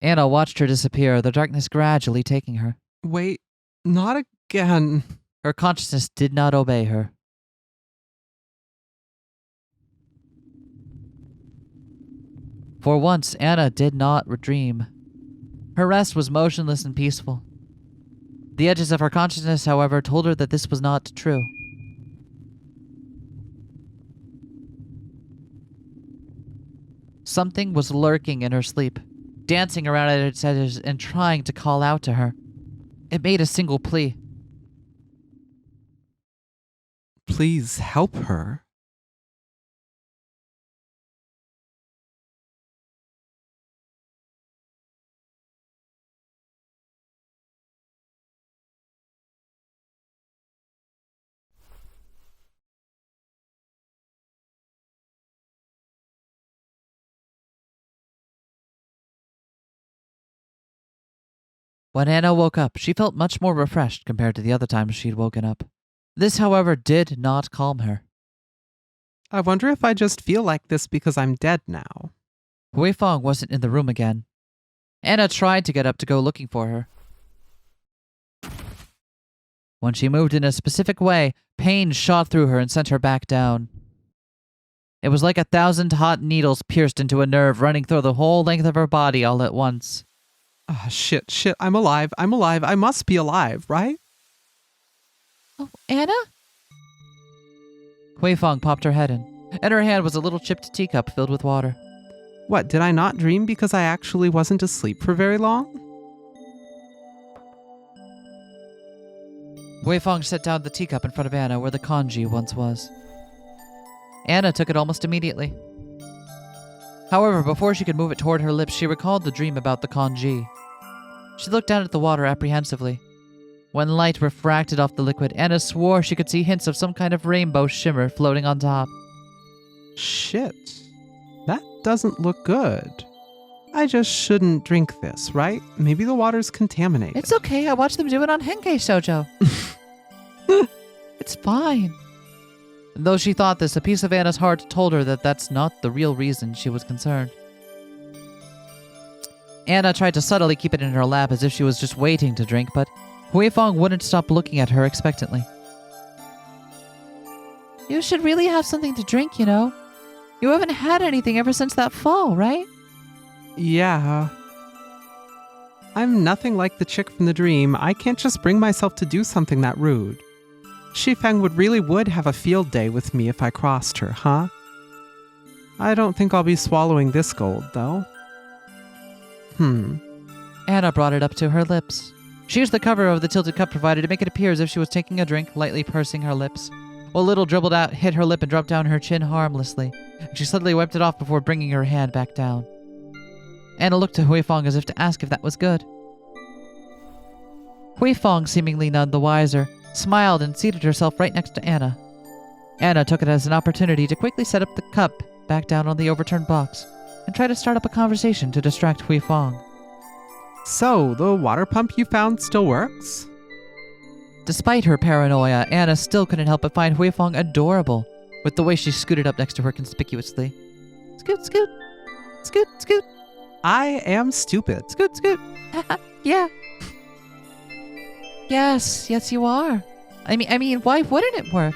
Anna watched her disappear, the darkness gradually taking her. Wait, not again. Her consciousness did not obey her. For once, Anna did not dream. Her rest was motionless and peaceful. The edges of her consciousness, however, told her that this was not true. Something was lurking in her sleep, dancing around at its edges and trying to call out to her. It made a single plea. Please help her. When Anna woke up, she felt much more refreshed compared to the other times she'd woken up. This, however, did not calm her. I wonder if I just feel like this because I'm dead now. Hui Fong wasn't in the room again. Anna tried to get up to go looking for her. When she moved in a specific way, pain shot through her and sent her back down. It was like 1,000 hot needles pierced into a nerve running through the whole length of her body all at once. Ah, shit, I'm alive, I must be alive, right? Oh, Anna? Hui Fong popped her head in. In her hand was a little chipped teacup filled with water. What, did I not dream because I actually wasn't asleep for very long? Hui Fong set down the teacup in front of Anna where the kanji once was. Anna took it almost immediately. However, before she could move it toward her lips, she recalled the dream about the kanji. She looked down at the water apprehensively. When light refracted off the liquid, Anna swore she could see hints of some kind of rainbow shimmer floating on top. Shit, that doesn't look good. I just shouldn't drink this, right? Maybe the water's contaminated. It's okay, I watched them do it on Henkei Shoujo. It's fine. Though she thought this, a piece of Anna's heart told her that that's not the real reason she was concerned. Anna tried to subtly keep it in her lap as if she was just waiting to drink, but Huifeng wouldn't stop looking at her expectantly. You should really have something to drink, you know. You haven't had anything ever since that fall, right? Yeah. I'm nothing like the chick from the dream. I can't just bring myself to do something that rude. Shifeng would have a field day with me if I crossed her, huh? I don't think I'll be swallowing this gold, though. Anna brought it up to her lips. She used the cover of the tilted cup provided to make it appear as if she was taking a drink, lightly pursing her lips. While little dribbled out, hit her lip and dropped down her chin harmlessly. She suddenly wiped it off before bringing her hand back down. Anna looked to Huifeng as if to ask if that was good. Huifeng, seemingly none the wiser, smiled and seated herself right next to Anna. Anna took it as an opportunity to quickly set up the cup back down on the overturned box and try to start up a conversation to distract Huifeng. So, the water pump you found still works? Despite her paranoia, Anna still couldn't help but find Huifeng adorable, with the way she scooted up next to her conspicuously. Scoot, scoot. Scoot, scoot. I am stupid. Scoot, scoot. Yeah. Yes, you are. I mean, why wouldn't it work?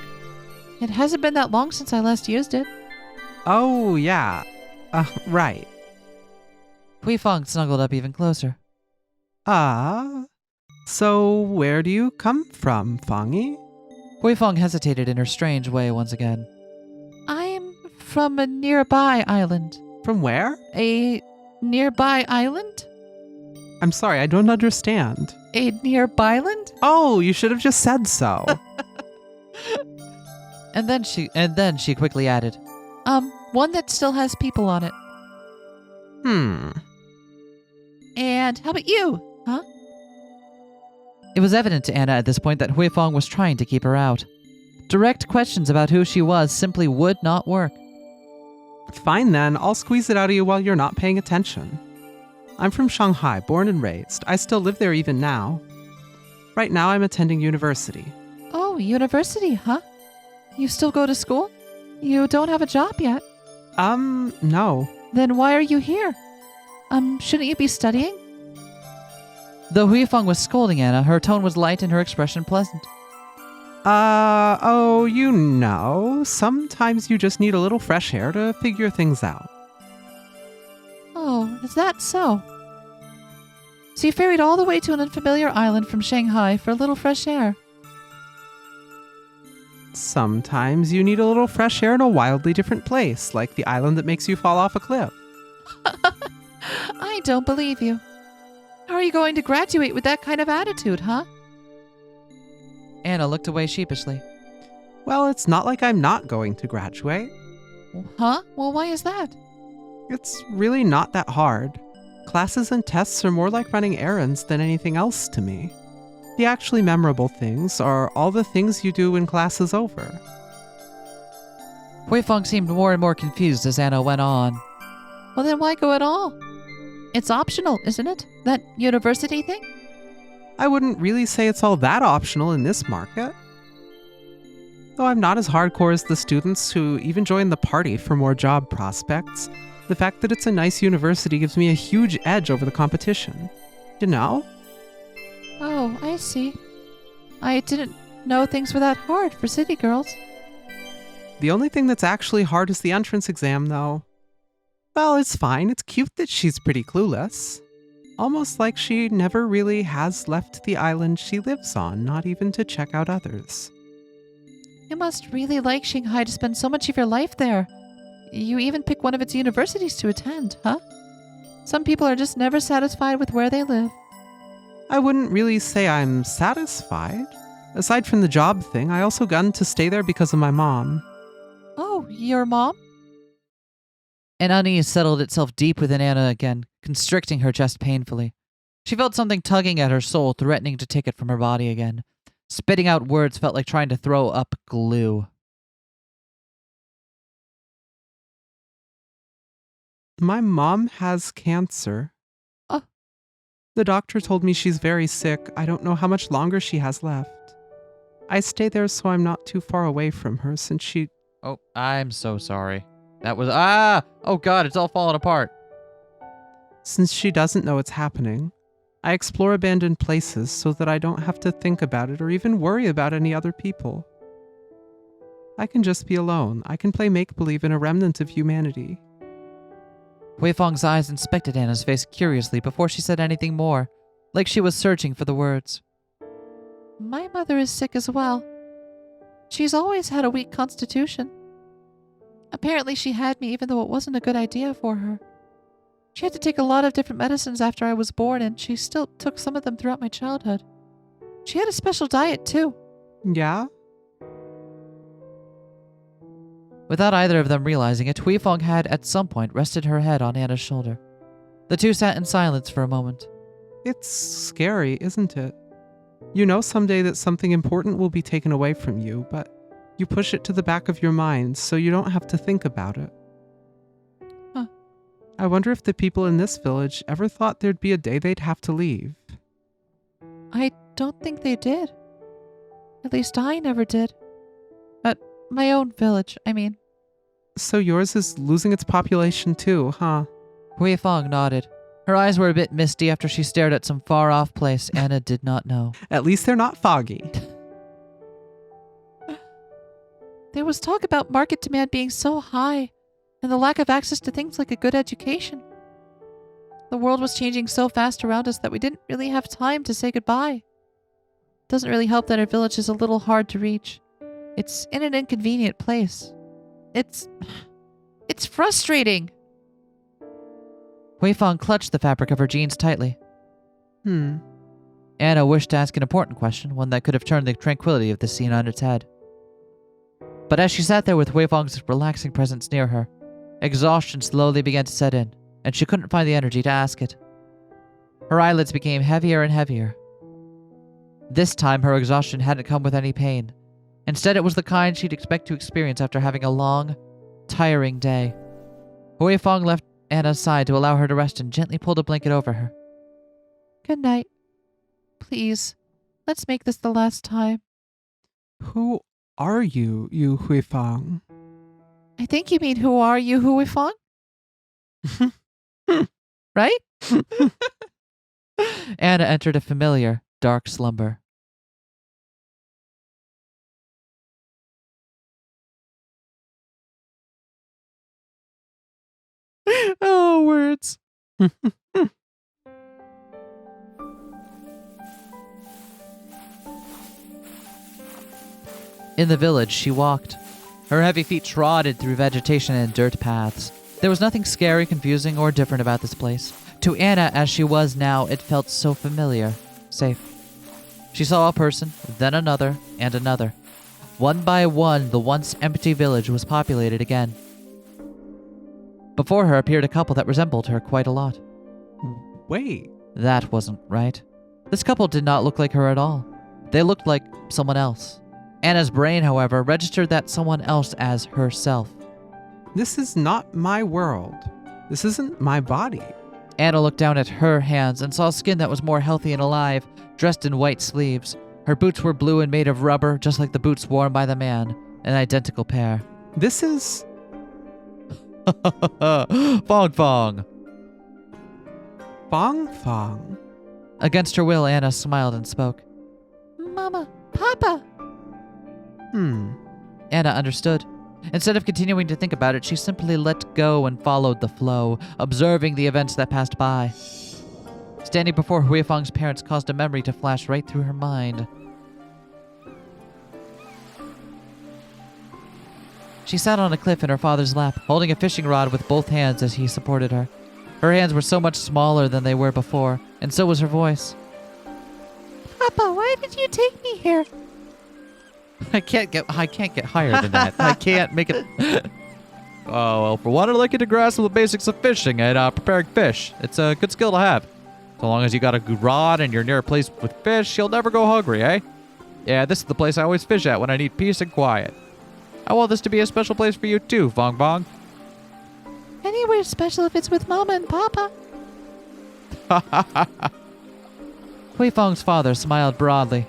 It hasn't been that long since I last used it. Oh, yeah. Right. Huifeng snuggled up even closer. So where do you come from, Fangi? Huifeng hesitated in her strange way once again. I'm from a nearby island. From where? A nearby island? I'm sorry, I don't understand. A nearby island? Oh, you should have just said so. And then she quickly added, One that still has people on it. And how about you? Huh? It was evident to Anna at this point that Huifeng was trying to keep her out. Direct questions about who she was simply would not work. Fine then, I'll squeeze it out of you while you're not paying attention. I'm from Shanghai, born and raised. I still live there even now. Right now I'm attending university. Oh, university, huh? You still go to school? You don't have a job yet? No. Then why are you here? Shouldn't you be studying? Though Huifeng was scolding Anna, her tone was light and her expression pleasant. You know, sometimes you just need a little fresh air to figure things out. Oh, is that so? So you ferried all the way to an unfamiliar island from Shanghai for a little fresh air? Sometimes you need a little fresh air in a wildly different place, like the island that makes you fall off a cliff. I don't believe you. How are you going to graduate with that kind of attitude, huh? Anna looked away sheepishly. Well, it's not like I'm not going to graduate. Huh? Well, why is that? It's really not that hard. Classes and tests are more like running errands than anything else to me. The actually memorable things are all the things you do when class is over. Huifeng seemed more and more confused as Anna went on. Well, then why go at all? It's optional, isn't it? That university thing? I wouldn't really say it's all that optional in this market. Though I'm not as hardcore as the students who even join the party for more job prospects, the fact that it's a nice university gives me a huge edge over the competition. You know? Oh, I see. I didn't know things were that hard for city girls. The only thing that's actually hard is the entrance exam, though. Well, it's fine. It's cute that she's pretty clueless. Almost like she never really has left the island she lives on, not even to check out others. You must really like Shanghai to spend so much of your life there. You even pick one of its universities to attend, huh? Some people are just never satisfied with where they live. I wouldn't really say I'm satisfied. Aside from the job thing, I also got to stay there because of my mom. Oh, your mom? An unease settled itself deep within Anna again, constricting her chest painfully. She felt something tugging at her soul, threatening to take it from her body again. Spitting out words felt like trying to throw up glue. My mom has cancer. Oh. The doctor told me she's very sick. I don't know how much longer she has left. I stay there so I'm not too far away from her since she... Oh, I'm so sorry. That was... Oh God, it's all falling apart. Since she doesn't know it's happening, I explore abandoned places so that I don't have to think about it or even worry about any other people. I can just be alone. I can play make-believe in a remnant of humanity. Huifeng's eyes inspected Anna's face curiously before she said anything more, like she was searching for the words. My mother is sick as well. She's always had a weak constitution. Apparently she had me even though it wasn't a good idea for her. She had to take a lot of different medicines after I was born, and she still took some of them throughout my childhood. She had a special diet, too. Yeah? Without either of them realizing it, Huifeng had at some point rested her head on Anna's shoulder. The two sat in silence for a moment. It's scary, isn't it? You know someday that something important will be taken away from you, but you push it to the back of your mind so you don't have to think about it. Huh. I wonder if the people in this village ever thought there'd be a day they'd have to leave. I don't think they did. At least I never did. At my own village, I mean. So yours is losing its population too, huh? Huifeng nodded. Her eyes were a bit misty after she stared at some far-off place Anna did not know. At least they're not foggy. There was talk about market demand being so high, and the lack of access to things like a good education. The world was changing so fast around us that we didn't really have time to say goodbye. It doesn't really help that our village is a little hard to reach. It's in an inconvenient place. It's frustrating. Huifeng clutched the fabric of her jeans tightly. Anna wished to ask an important question, one that could have turned the tranquility of the scene on its head. But as she sat there with Huifeng's relaxing presence near her, exhaustion slowly began to set in, and she couldn't find the energy to ask it. Her eyelids became heavier and heavier. This time her exhaustion hadn't come with any pain. Instead, it was the kind she'd expect to experience after having a long, tiring day. Huifeng left Anna's side to allow her to rest and gently pulled a blanket over her. Good night. Please, let's make this the last time. Who are you, Huifeng? I think you mean who are you, Huifeng? Right? Anna entered a familiar, dark slumber. Oh, words. In the village, she walked. Her heavy feet trotted through vegetation and dirt paths. There was nothing scary, confusing, or different about this place. To Anna, as she was now, it felt so familiar, safe. She saw a person, then another, and another. One by one, the once empty village was populated again. Before her appeared a couple that resembled her quite a lot. Wait. That wasn't right. This couple did not look like her at all. They looked like someone else. Anna's brain, however, registered that someone else as herself. This is not my world. This isn't my body. Anna looked down at her hands and saw skin that was more healthy and alive, dressed in white sleeves. Her boots were blue and made of rubber, just like the boots worn by the man, an identical pair. This is... Fong Fong. Fong Fong. Against her will, Anna smiled and spoke. Mama, Papa. Anna understood. Instead of continuing to think about it, she simply let go and followed the flow, observing the events that passed by. Standing before Huifeng's parents caused a memory to flash right through her mind. She sat on a cliff in her father's lap, holding a fishing rod with both hands as he supported her. Her hands were so much smaller than they were before, and so was her voice. Papa, why did you take me here? I can't get higher than that. I can't make it. Oh, well, for one, I'd like you to grasp the basics of fishing and preparing fish. It's a good skill to have. So long as you got a good rod and you're near a place with fish, you'll never go hungry, eh? Yeah, this is the place I always fish at when I need peace and quiet. I want this to be a special place for you too, Fong Fong. Anywhere special if it's with Mama and Papa. Huifeng's father smiled broadly.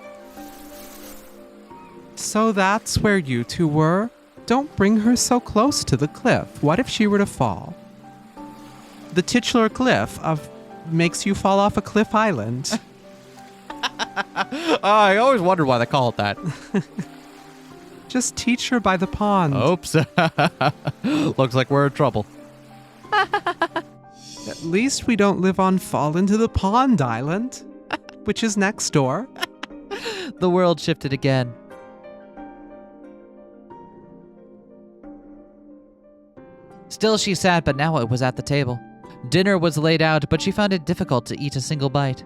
So that's where you two were? Don't bring her so close to the cliff. What if she were to fall? The titular cliff of makes you fall off a cliff island. I always wondered why they call it that. Just teach her by the pond. Oops. Looks like we're in trouble. At least we don't live on Fall into the Pond Island, which is next door. The world shifted again. Still she sat, but now it was at the table. Dinner was laid out, but she found it difficult to eat a single bite.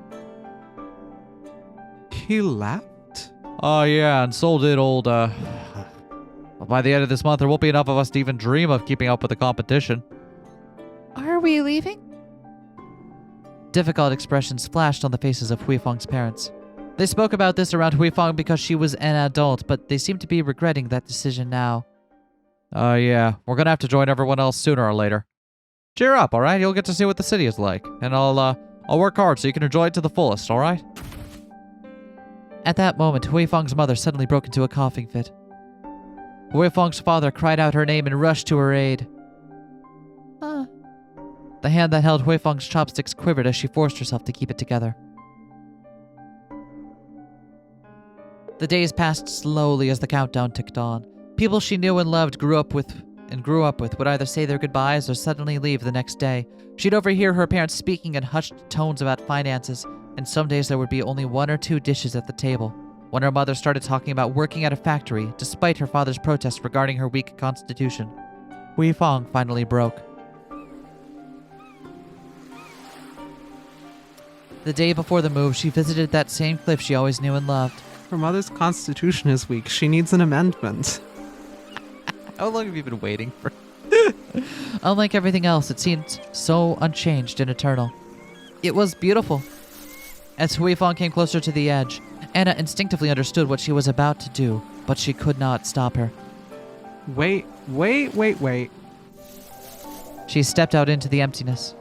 He left? Oh yeah, and so did old, by the end of this month, there won't be enough of us to even dream of keeping up with the competition. Are we leaving? Difficult expressions flashed on the faces of Huifeng's parents. They spoke about this around Huifeng because she was an adult, but they seemed to be regretting that decision now. Yeah, we're gonna have to join everyone else sooner or later. Cheer up, alright? You'll get to see what the city is like, and I'll work hard so you can enjoy it to the fullest, alright? At that moment, Huifeng's mother suddenly broke into a coughing fit. Huifeng's father cried out her name and rushed to her aid. The hand that held Huifeng's chopsticks quivered as she forced herself to keep it together. The days passed slowly as the countdown ticked on. People she knew and loved grew up with would either say their goodbyes or suddenly leave the next day. She'd overhear her parents speaking in hushed tones about finances, and some days there would be only 1 or 2 dishes at the table. When her mother started talking about working at a factory, despite her father's protests regarding her weak constitution, Huifeng finally broke. The day before the move, she visited that same cliff she always knew and loved. Her mother's constitution is weak. She needs an amendment. How long have you been waiting for? Unlike everything else, it seemed so unchanged and eternal. It was beautiful. As Huifeng came closer to the edge, Anna instinctively understood what she was about to do, but she could not stop her. Wait. She stepped out into the emptiness.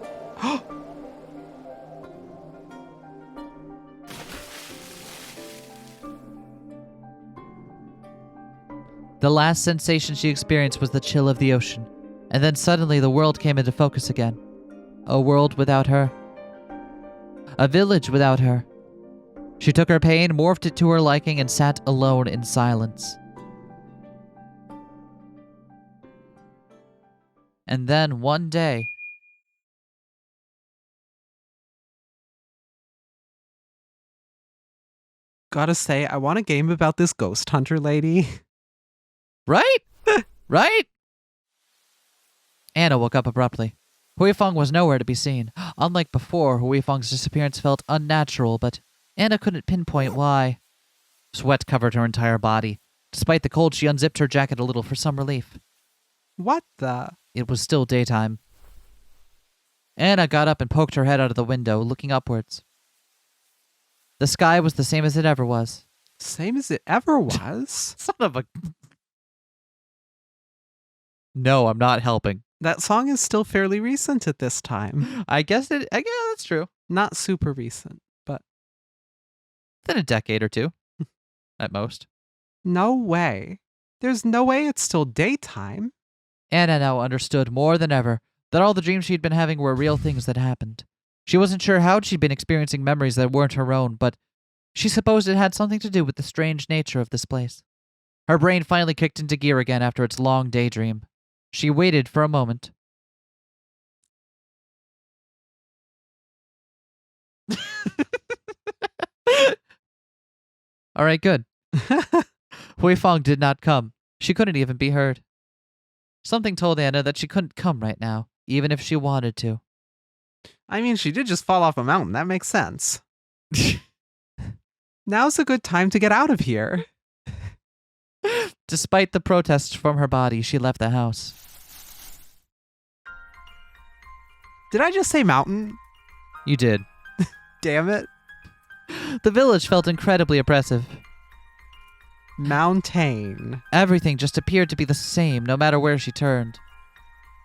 The last sensation she experienced was the chill of the ocean, and then suddenly the world came into focus again. A world without her. A village without her. She took her pain, morphed it to her liking, and sat alone in silence. And then one day... Gotta say, I want a game about this ghost hunter lady. Right? Right? Anna woke up abruptly. Huifeng was nowhere to be seen. Unlike before, Huifeng's disappearance felt unnatural, but Anna couldn't pinpoint why. Sweat covered her entire body. Despite the cold, she unzipped her jacket a little for some relief. What the? It was still daytime. Anna got up and poked her head out of the window, looking upwards. The sky was the same as it ever was. Same as it ever was? Son of a... No, I'm not helping. That song is still fairly recent at this time. I guess that's true. Not super recent, but... Within a decade or two. At most. No way. There's no way it's still daytime. Anna now understood more than ever that all the dreams she'd been having were real things that happened. She wasn't sure how she'd been experiencing memories that weren't her own, but she supposed it had something to do with the strange nature of this place. Her brain finally kicked into gear again after its long daydream. She waited for a moment. All right, good. Huifeng did not come. She couldn't even be heard. Something told Anna that she couldn't come right now, even if she wanted to. I mean, she did just fall off a mountain. That makes sense. Now's a good time to get out of here. Despite the protests from her body, she left the house. Did I just say mountain? You did. Damn it. The village felt incredibly oppressive. Mountain. Everything just appeared to be the same, no matter where she turned.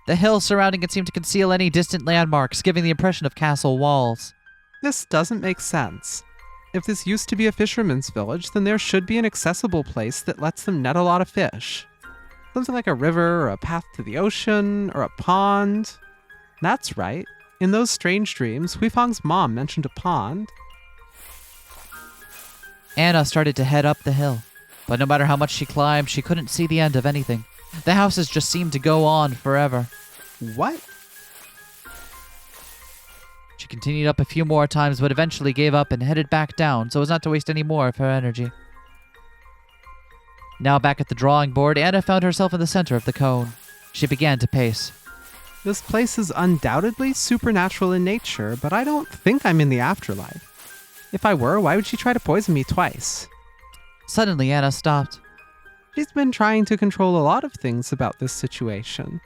The hills surrounding it seemed to conceal any distant landmarks, giving the impression of castle walls. This doesn't make sense. If this used to be a fisherman's village, then there should be an accessible place that lets them net a lot of fish. Something like a river, or a path to the ocean, or a pond. That's right. In those strange dreams, Huifang's mom mentioned a pond. Anna started to head up the hill, but no matter how much she climbed, she couldn't see the end of anything. The houses just seemed to go on forever. What? She continued up a few more times, but eventually gave up and headed back down so as not to waste any more of her energy. Now back at the drawing board, Anna found herself in the center of the cone. She began to pace. This place is undoubtedly supernatural in nature, but I don't think I'm in the afterlife. If I were, why would she try to poison me twice? Suddenly, Anna stopped. She's been trying to control a lot of things about this situation.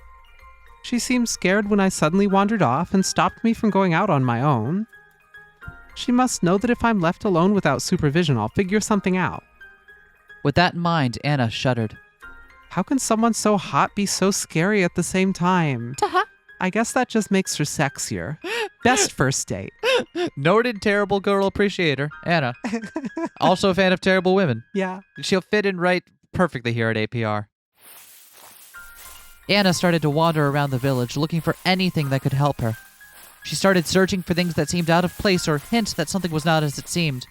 She seemed scared when I suddenly wandered off and stopped me from going out on my own. She must know that if I'm left alone without supervision, I'll figure something out. With that in mind, Anna shuddered. How can someone so hot be so scary at the same time? Ta-ha. I guess that just makes her sexier. Best first date. Noted terrible girl appreciator, Anna. Also a fan of terrible women. Yeah. She'll fit in right perfectly here at APR. Anna started to wander around the village looking for anything that could help her. She started searching for things that seemed out of place or hints that something was not as it seemed.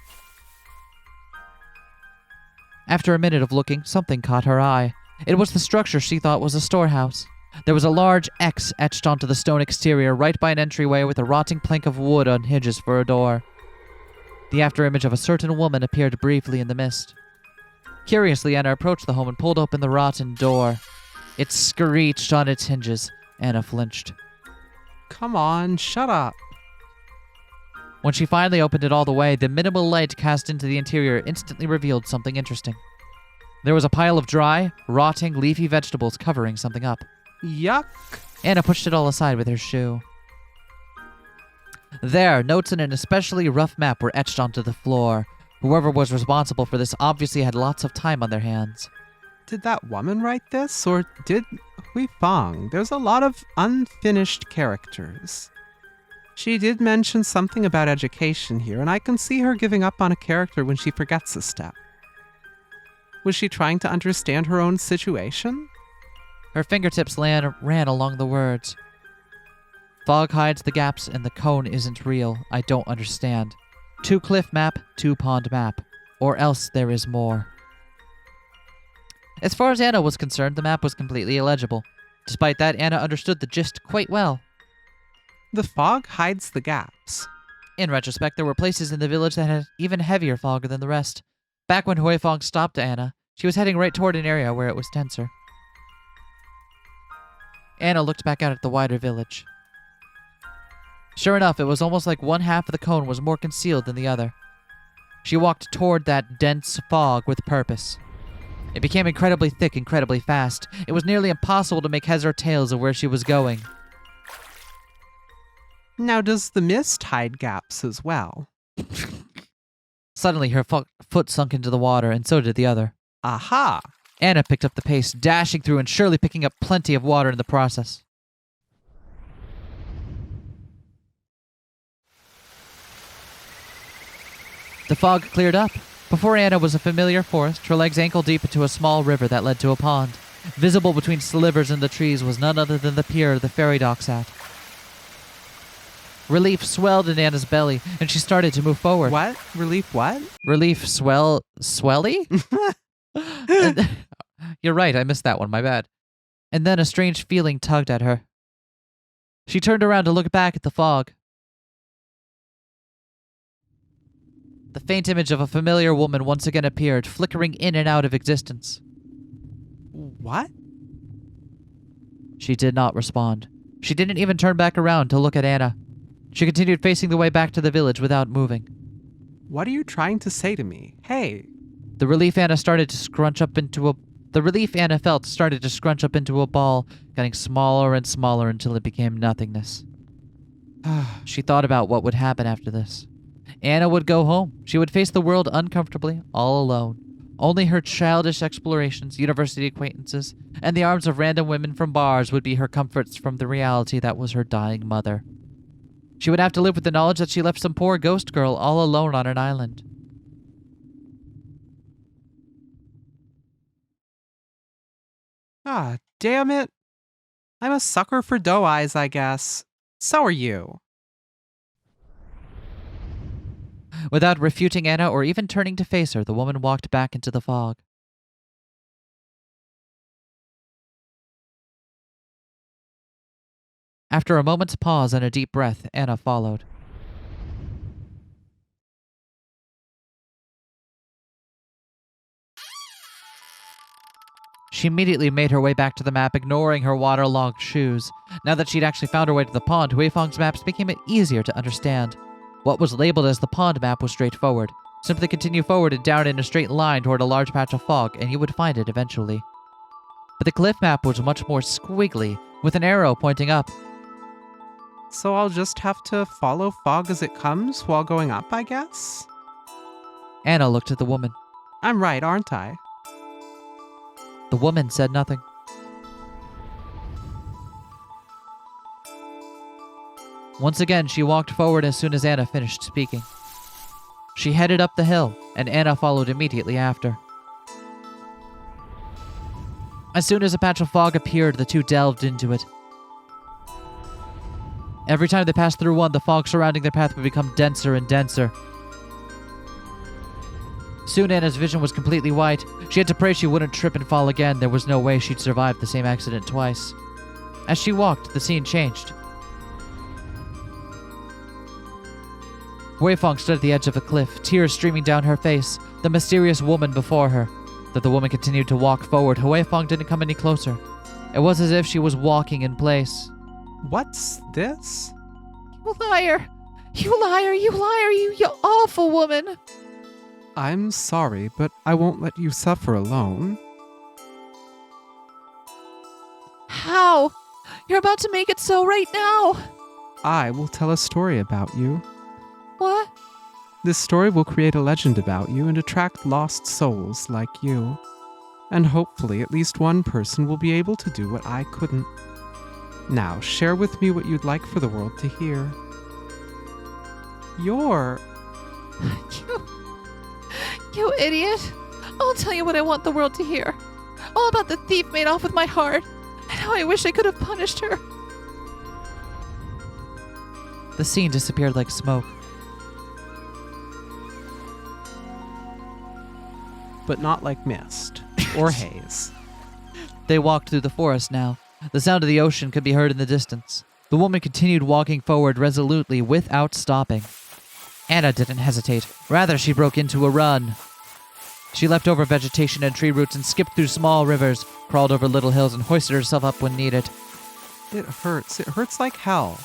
After a minute of looking, something caught her eye. It was the structure she thought was a storehouse. There was a large X etched onto the stone exterior right by an entryway with a rotting plank of wood on hinges for a door. The afterimage of a certain woman appeared briefly in the mist. Curiously, Anna approached the home and pulled open the rotten door. It screeched on its hinges. Anna flinched. Come on, shut up. When she finally opened it all the way, the minimal light cast into the interior instantly revealed something interesting. There was a pile of dry, rotting, leafy vegetables covering something up. Yuck. Anna pushed it all aside with her shoe. There, notes in an especially rough map were etched onto the floor. Whoever was responsible for this obviously had lots of time on their hands. Did that woman write this, or did Huifang? There's a lot of unfinished characters. She did mention something about education here, and I can see her giving up on a character when she forgets a step. Was she trying to understand her own situation? Her fingertips ran along the words. Fog hides the gaps and the cone isn't real. I don't understand. 2 cliff map, 2 pond map. Or else there is more. As far as Anna was concerned, the map was completely illegible. Despite that, Anna understood the gist quite well. The fog hides the gaps. In retrospect, there were places in the village that had even heavier fog than the rest. Back when Huifang stopped Anna, she was heading right toward an area where it was denser. Anna looked back out at the wider village. Sure enough, it was almost like one half of the cone was more concealed than the other. She walked toward that dense fog with purpose. It became incredibly thick, incredibly fast. It was nearly impossible to make heads or tails of where she was going. Now, does the mist hide gaps as well? Suddenly, her foot sunk into the water, and so did the other. Aha! Anna picked up the pace, dashing through and surely picking up plenty of water in the process. The fog cleared up. Before Anna was a familiar forest, her legs ankle-deep into a small river that led to a pond. Visible between slivers in the trees was none other than the pier the ferry dock sat. Relief swelled in Anna's belly, and she started to move forward. What? Relief what? Relief swelly? You're right, I missed that one, my bad. And then a strange feeling tugged at her. She turned around to look back at the fog. The faint image of a familiar woman once again appeared, flickering in and out of existence. What? She did not respond. She didn't even turn back around to look at Anna. She continued facing the way back to the village without moving. What are you trying to say to me? Hey. The relief Anna felt started to scrunch up into a ball, getting smaller and smaller until it became nothingness. She thought about what would happen after this. Anna would go home. She would face the world uncomfortably, all alone. Only her childish explorations, university acquaintances, and the arms of random women from bars would be her comforts from the reality that was her dying mother. She would have to live with the knowledge that she left some poor ghost girl all alone on an island. Ah, damn it. I'm a sucker for doe eyes, I guess. So are you. Without refuting Anna or even turning to face her, the woman walked back into the fog. After a moment's pause and a deep breath, Anna followed. She immediately made her way back to the map, ignoring her waterlogged shoes. Now that she'd actually found her way to the pond, Huifeng's maps became easier to understand. What was labeled as the pond map was straightforward. Simply continue forward and down in a straight line toward a large patch of fog, and you would find it eventually. But the cliff map was much more squiggly, with an arrow pointing up. So I'll just have to follow fog as it comes while going up, I guess? Anna looked at the woman. I'm right, aren't I? The woman said nothing. Once again, she walked forward as soon as Anna finished speaking. She headed up the hill, and Anna followed immediately after. As soon as a patch of fog appeared, the two delved into it. Every time they passed through one, the fog surrounding their path would become denser and denser. Soon Anna's vision was completely white. She had to pray she wouldn't trip and fall again. There was no way she'd survive the same accident twice. As she walked, the scene changed. Huifeng stood at the edge of a cliff, tears streaming down her face, the mysterious woman before her. Though the woman continued to walk forward, Huifeng didn't come any closer. It was as if she was walking in place. What's this? You liar! You liar! You liar! You awful woman! I'm sorry, but I won't let you suffer alone. How? You're about to make it so right now! I will tell a story about you. What? This story will create a legend about you and attract lost souls like you. And hopefully at least one person will be able to do what I couldn't. Now, share with me what you'd like for the world to hear. You idiot! I'll tell you what I want the world to hear. All about the thief made off with my heart, and how I wish I could have punished her. The scene disappeared like smoke. But not like mist or haze. They walked through the forest now. The sound of the ocean could be heard in the distance. The woman continued walking forward resolutely without stopping. Anna didn't hesitate. Rather, she broke into a run. She leapt over vegetation and tree roots and skipped through small rivers, crawled over little hills, and hoisted herself up when needed. It hurts. It hurts like hell.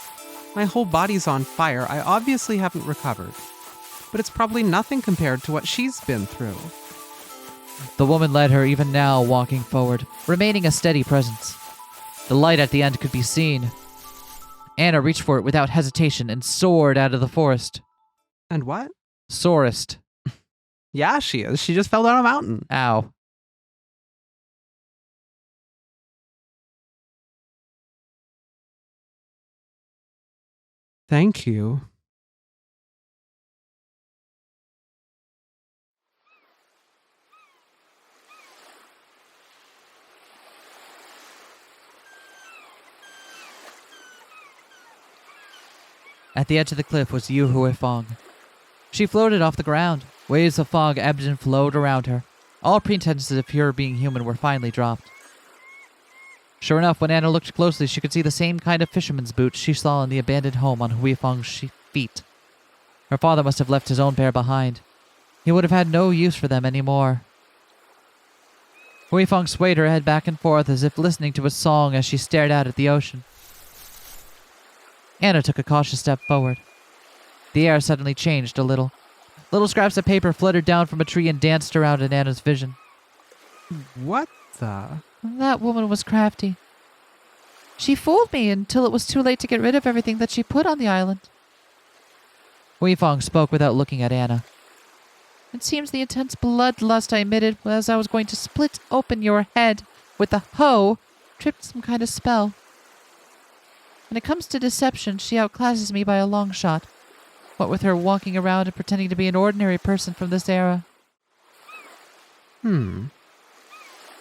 My whole body's on fire. I obviously haven't recovered. But it's probably nothing compared to what she's been through. The woman led her, even now walking forward, remaining a steady presence. The light at the end could be seen. Anna reached for it without hesitation and soared out of the forest. And what? Soarest. Yeah, she is. She just fell down a mountain. Ow. Thank you. At the edge of the cliff was Yu Huifeng. She floated off the ground. Waves of fog ebbed and flowed around her. All pretenses of her being human were finally dropped. Sure enough, when Anna looked closely, she could see the same kind of fisherman's boots she saw in the abandoned home on Huifeng's feet. Her father must have left his own pair behind. He would have had no use for them anymore. Huifeng swayed her head back and forth as if listening to a song as she stared out at the ocean. Anna took a cautious step forward. The air suddenly changed a little. Little scraps of paper fluttered down from a tree and danced around in Anna's vision. What the? That woman was crafty. She fooled me until it was too late to get rid of everything that she put on the island. Huifeng spoke without looking at Anna. It seems the intense bloodlust I emitted as I was going to split open your head with a hoe tripped some kind of spell. When it comes to deception, she outclasses me by a long shot. What with her walking around and pretending to be an ordinary person from this era.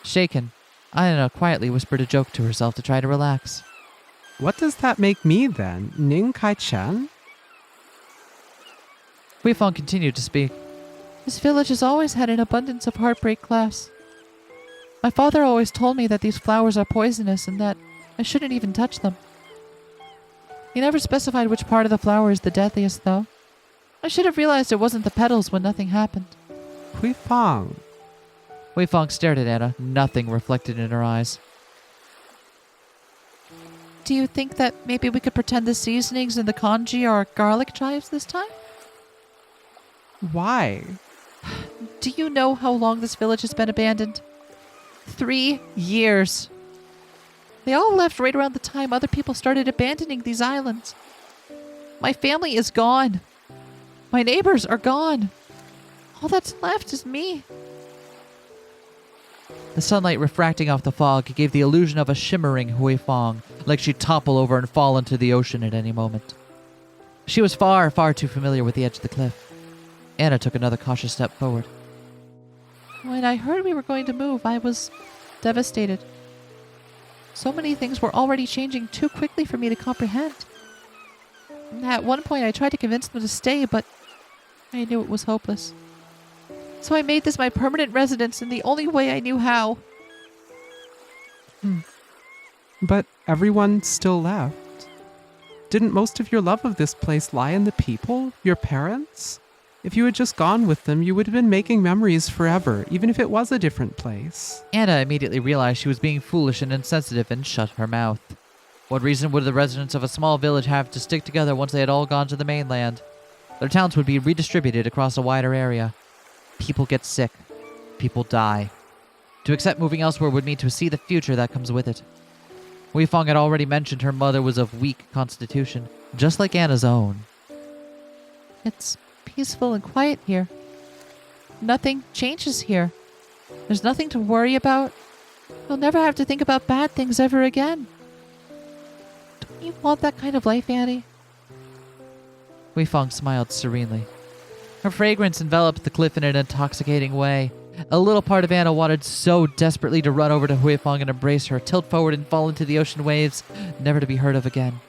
Shaken, Anna quietly whispered a joke to herself to try to relax. What does that make me then? Ning Kai Chen? Huifeng continued to speak. This village has always had an abundance of heartbreak glass. My father always told me that these flowers are poisonous and that I shouldn't even touch them. He never specified which part of the flower is the deadliest, though. I should have realized it wasn't the petals when nothing happened. Huifeng. Huifeng stared at Anna, nothing reflected in her eyes. Do you think that maybe we could pretend the seasonings in the congee are garlic chives this time? Why? Do you know how long this village has been abandoned? 3 years. They all left right around the time other people started abandoning these islands. My family is gone. My neighbors are gone. All that's left is me. The sunlight refracting off the fog gave the illusion of a shimmering Huifeng, like she'd topple over and fall into the ocean at any moment. She was far, far too familiar with the edge of the cliff. Anna took another cautious step forward. When I heard we were going to move, I was devastated. So many things were already changing too quickly for me to comprehend. At one point, I tried to convince them to stay, but I knew it was hopeless. So I made this my permanent residence in the only way I knew how. But everyone still left. Didn't most of your love of this place lie in the people, your parents? If you had just gone with them, you would have been making memories forever, even if it was a different place. Anna immediately realized she was being foolish and insensitive and shut her mouth. What reason would the residents of a small village have to stick together once they had all gone to the mainland? Their towns would be redistributed across a wider area. People get sick. People die. To accept moving elsewhere would mean to see the future that comes with it. Huifeng had already mentioned her mother was of weak constitution, just like Anna's own. It's peaceful and quiet here. Nothing changes here. There's nothing to worry about. You'll never have to think about bad things ever again. Don't you want that kind of life, Annie? Huifeng smiled serenely. Her fragrance enveloped the cliff in an intoxicating way. A little part of Anna wanted so desperately to run over to Huifeng and embrace her, tilt forward and fall into the ocean waves, never to be heard of again.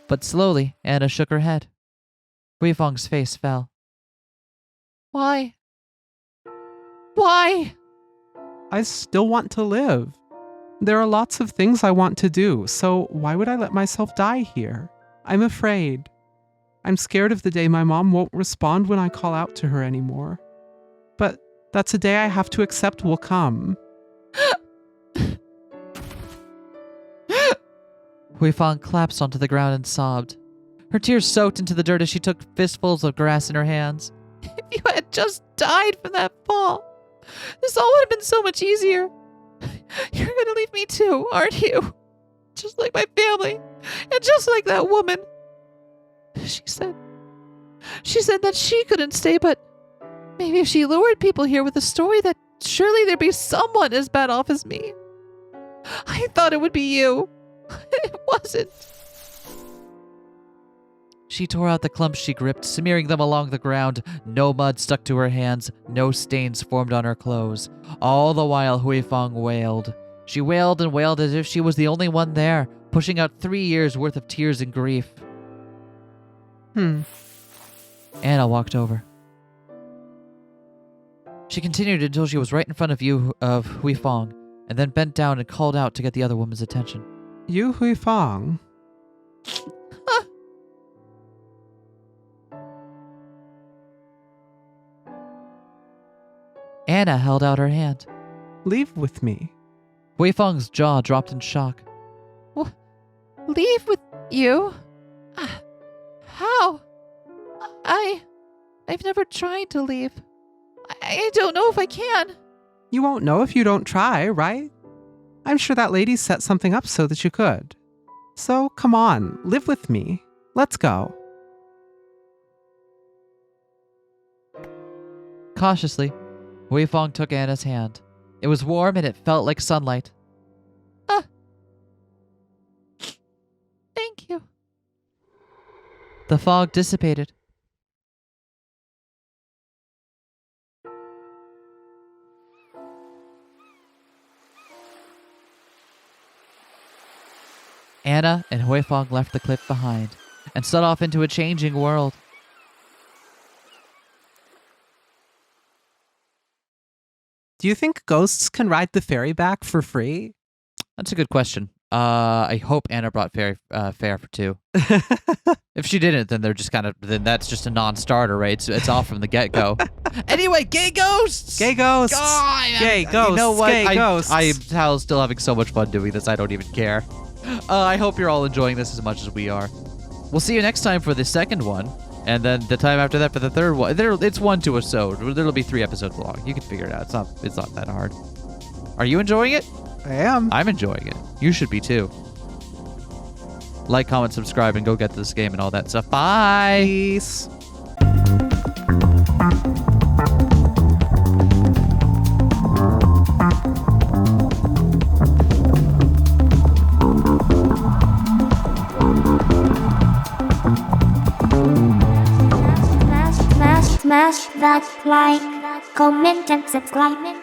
But slowly, Anna shook her head. Huifeng's face fell. Why? Why? I still want to live. There are lots of things I want to do, so why would I let myself die here? I'm afraid. I'm scared of the day my mom won't respond when I call out to her anymore. But that's a day I have to accept will come. Huifeng collapsed onto the ground and sobbed. Her tears soaked into the dirt as she took fistfuls of grass in her hands. If you had just died from that fall, this all would have been so much easier. You're gonna leave me too, aren't you? Just like my family, and just like that woman. She said that she couldn't stay, but maybe if she lured people here with a story, that surely there'd be someone as bad off as me. I thought it would be you. It wasn't. She tore out the clumps she gripped, smearing them along the ground. No mud stuck to her hands, no stains formed on her clothes. All the while, Huifeng wailed. She wailed and wailed as if she was the only one there, pushing out 3 years' worth of tears and grief. Anna walked over. She continued until she was right in front of Huifeng, and then bent down and called out to get the other woman's attention. You, Huifeng. Anna held out her hand. Leave with me. Huifeng's jaw dropped in shock. Leave with you? How? I've never tried to leave. I don't know if I can. You won't know if you don't try, right? I'm sure that lady set something up so that you could. So come on, live with me. Let's go. Cautiously, Huifeng took Anna's hand. It was warm and it felt like sunlight. Thank you. The fog dissipated. Anna and Huifeng left the cliff behind. and set off into a changing world. Do you think ghosts can ride the ferry back for free? That's a good question. I hope Anna brought fare for 2. If she didn't, then then that's just a non-starter, right? It's off from the get-go. Anyway, gay ghosts! Gay ghosts! Gay ghosts! You know what? Gay ghosts! I am still having so much fun doing this, I don't even care. I hope you're all enjoying this as much as we are. We'll see you next time for the second one, and then the time after that for the third one. It's 1 to episode. There'll be 3 episodes long. You can figure it out. It's not that hard. Are you enjoying it? I am. I'm enjoying it. You should be too. Like, comment, subscribe, and go get this game and all that stuff. Bye! Peace. Smash that like, comment and subscribe.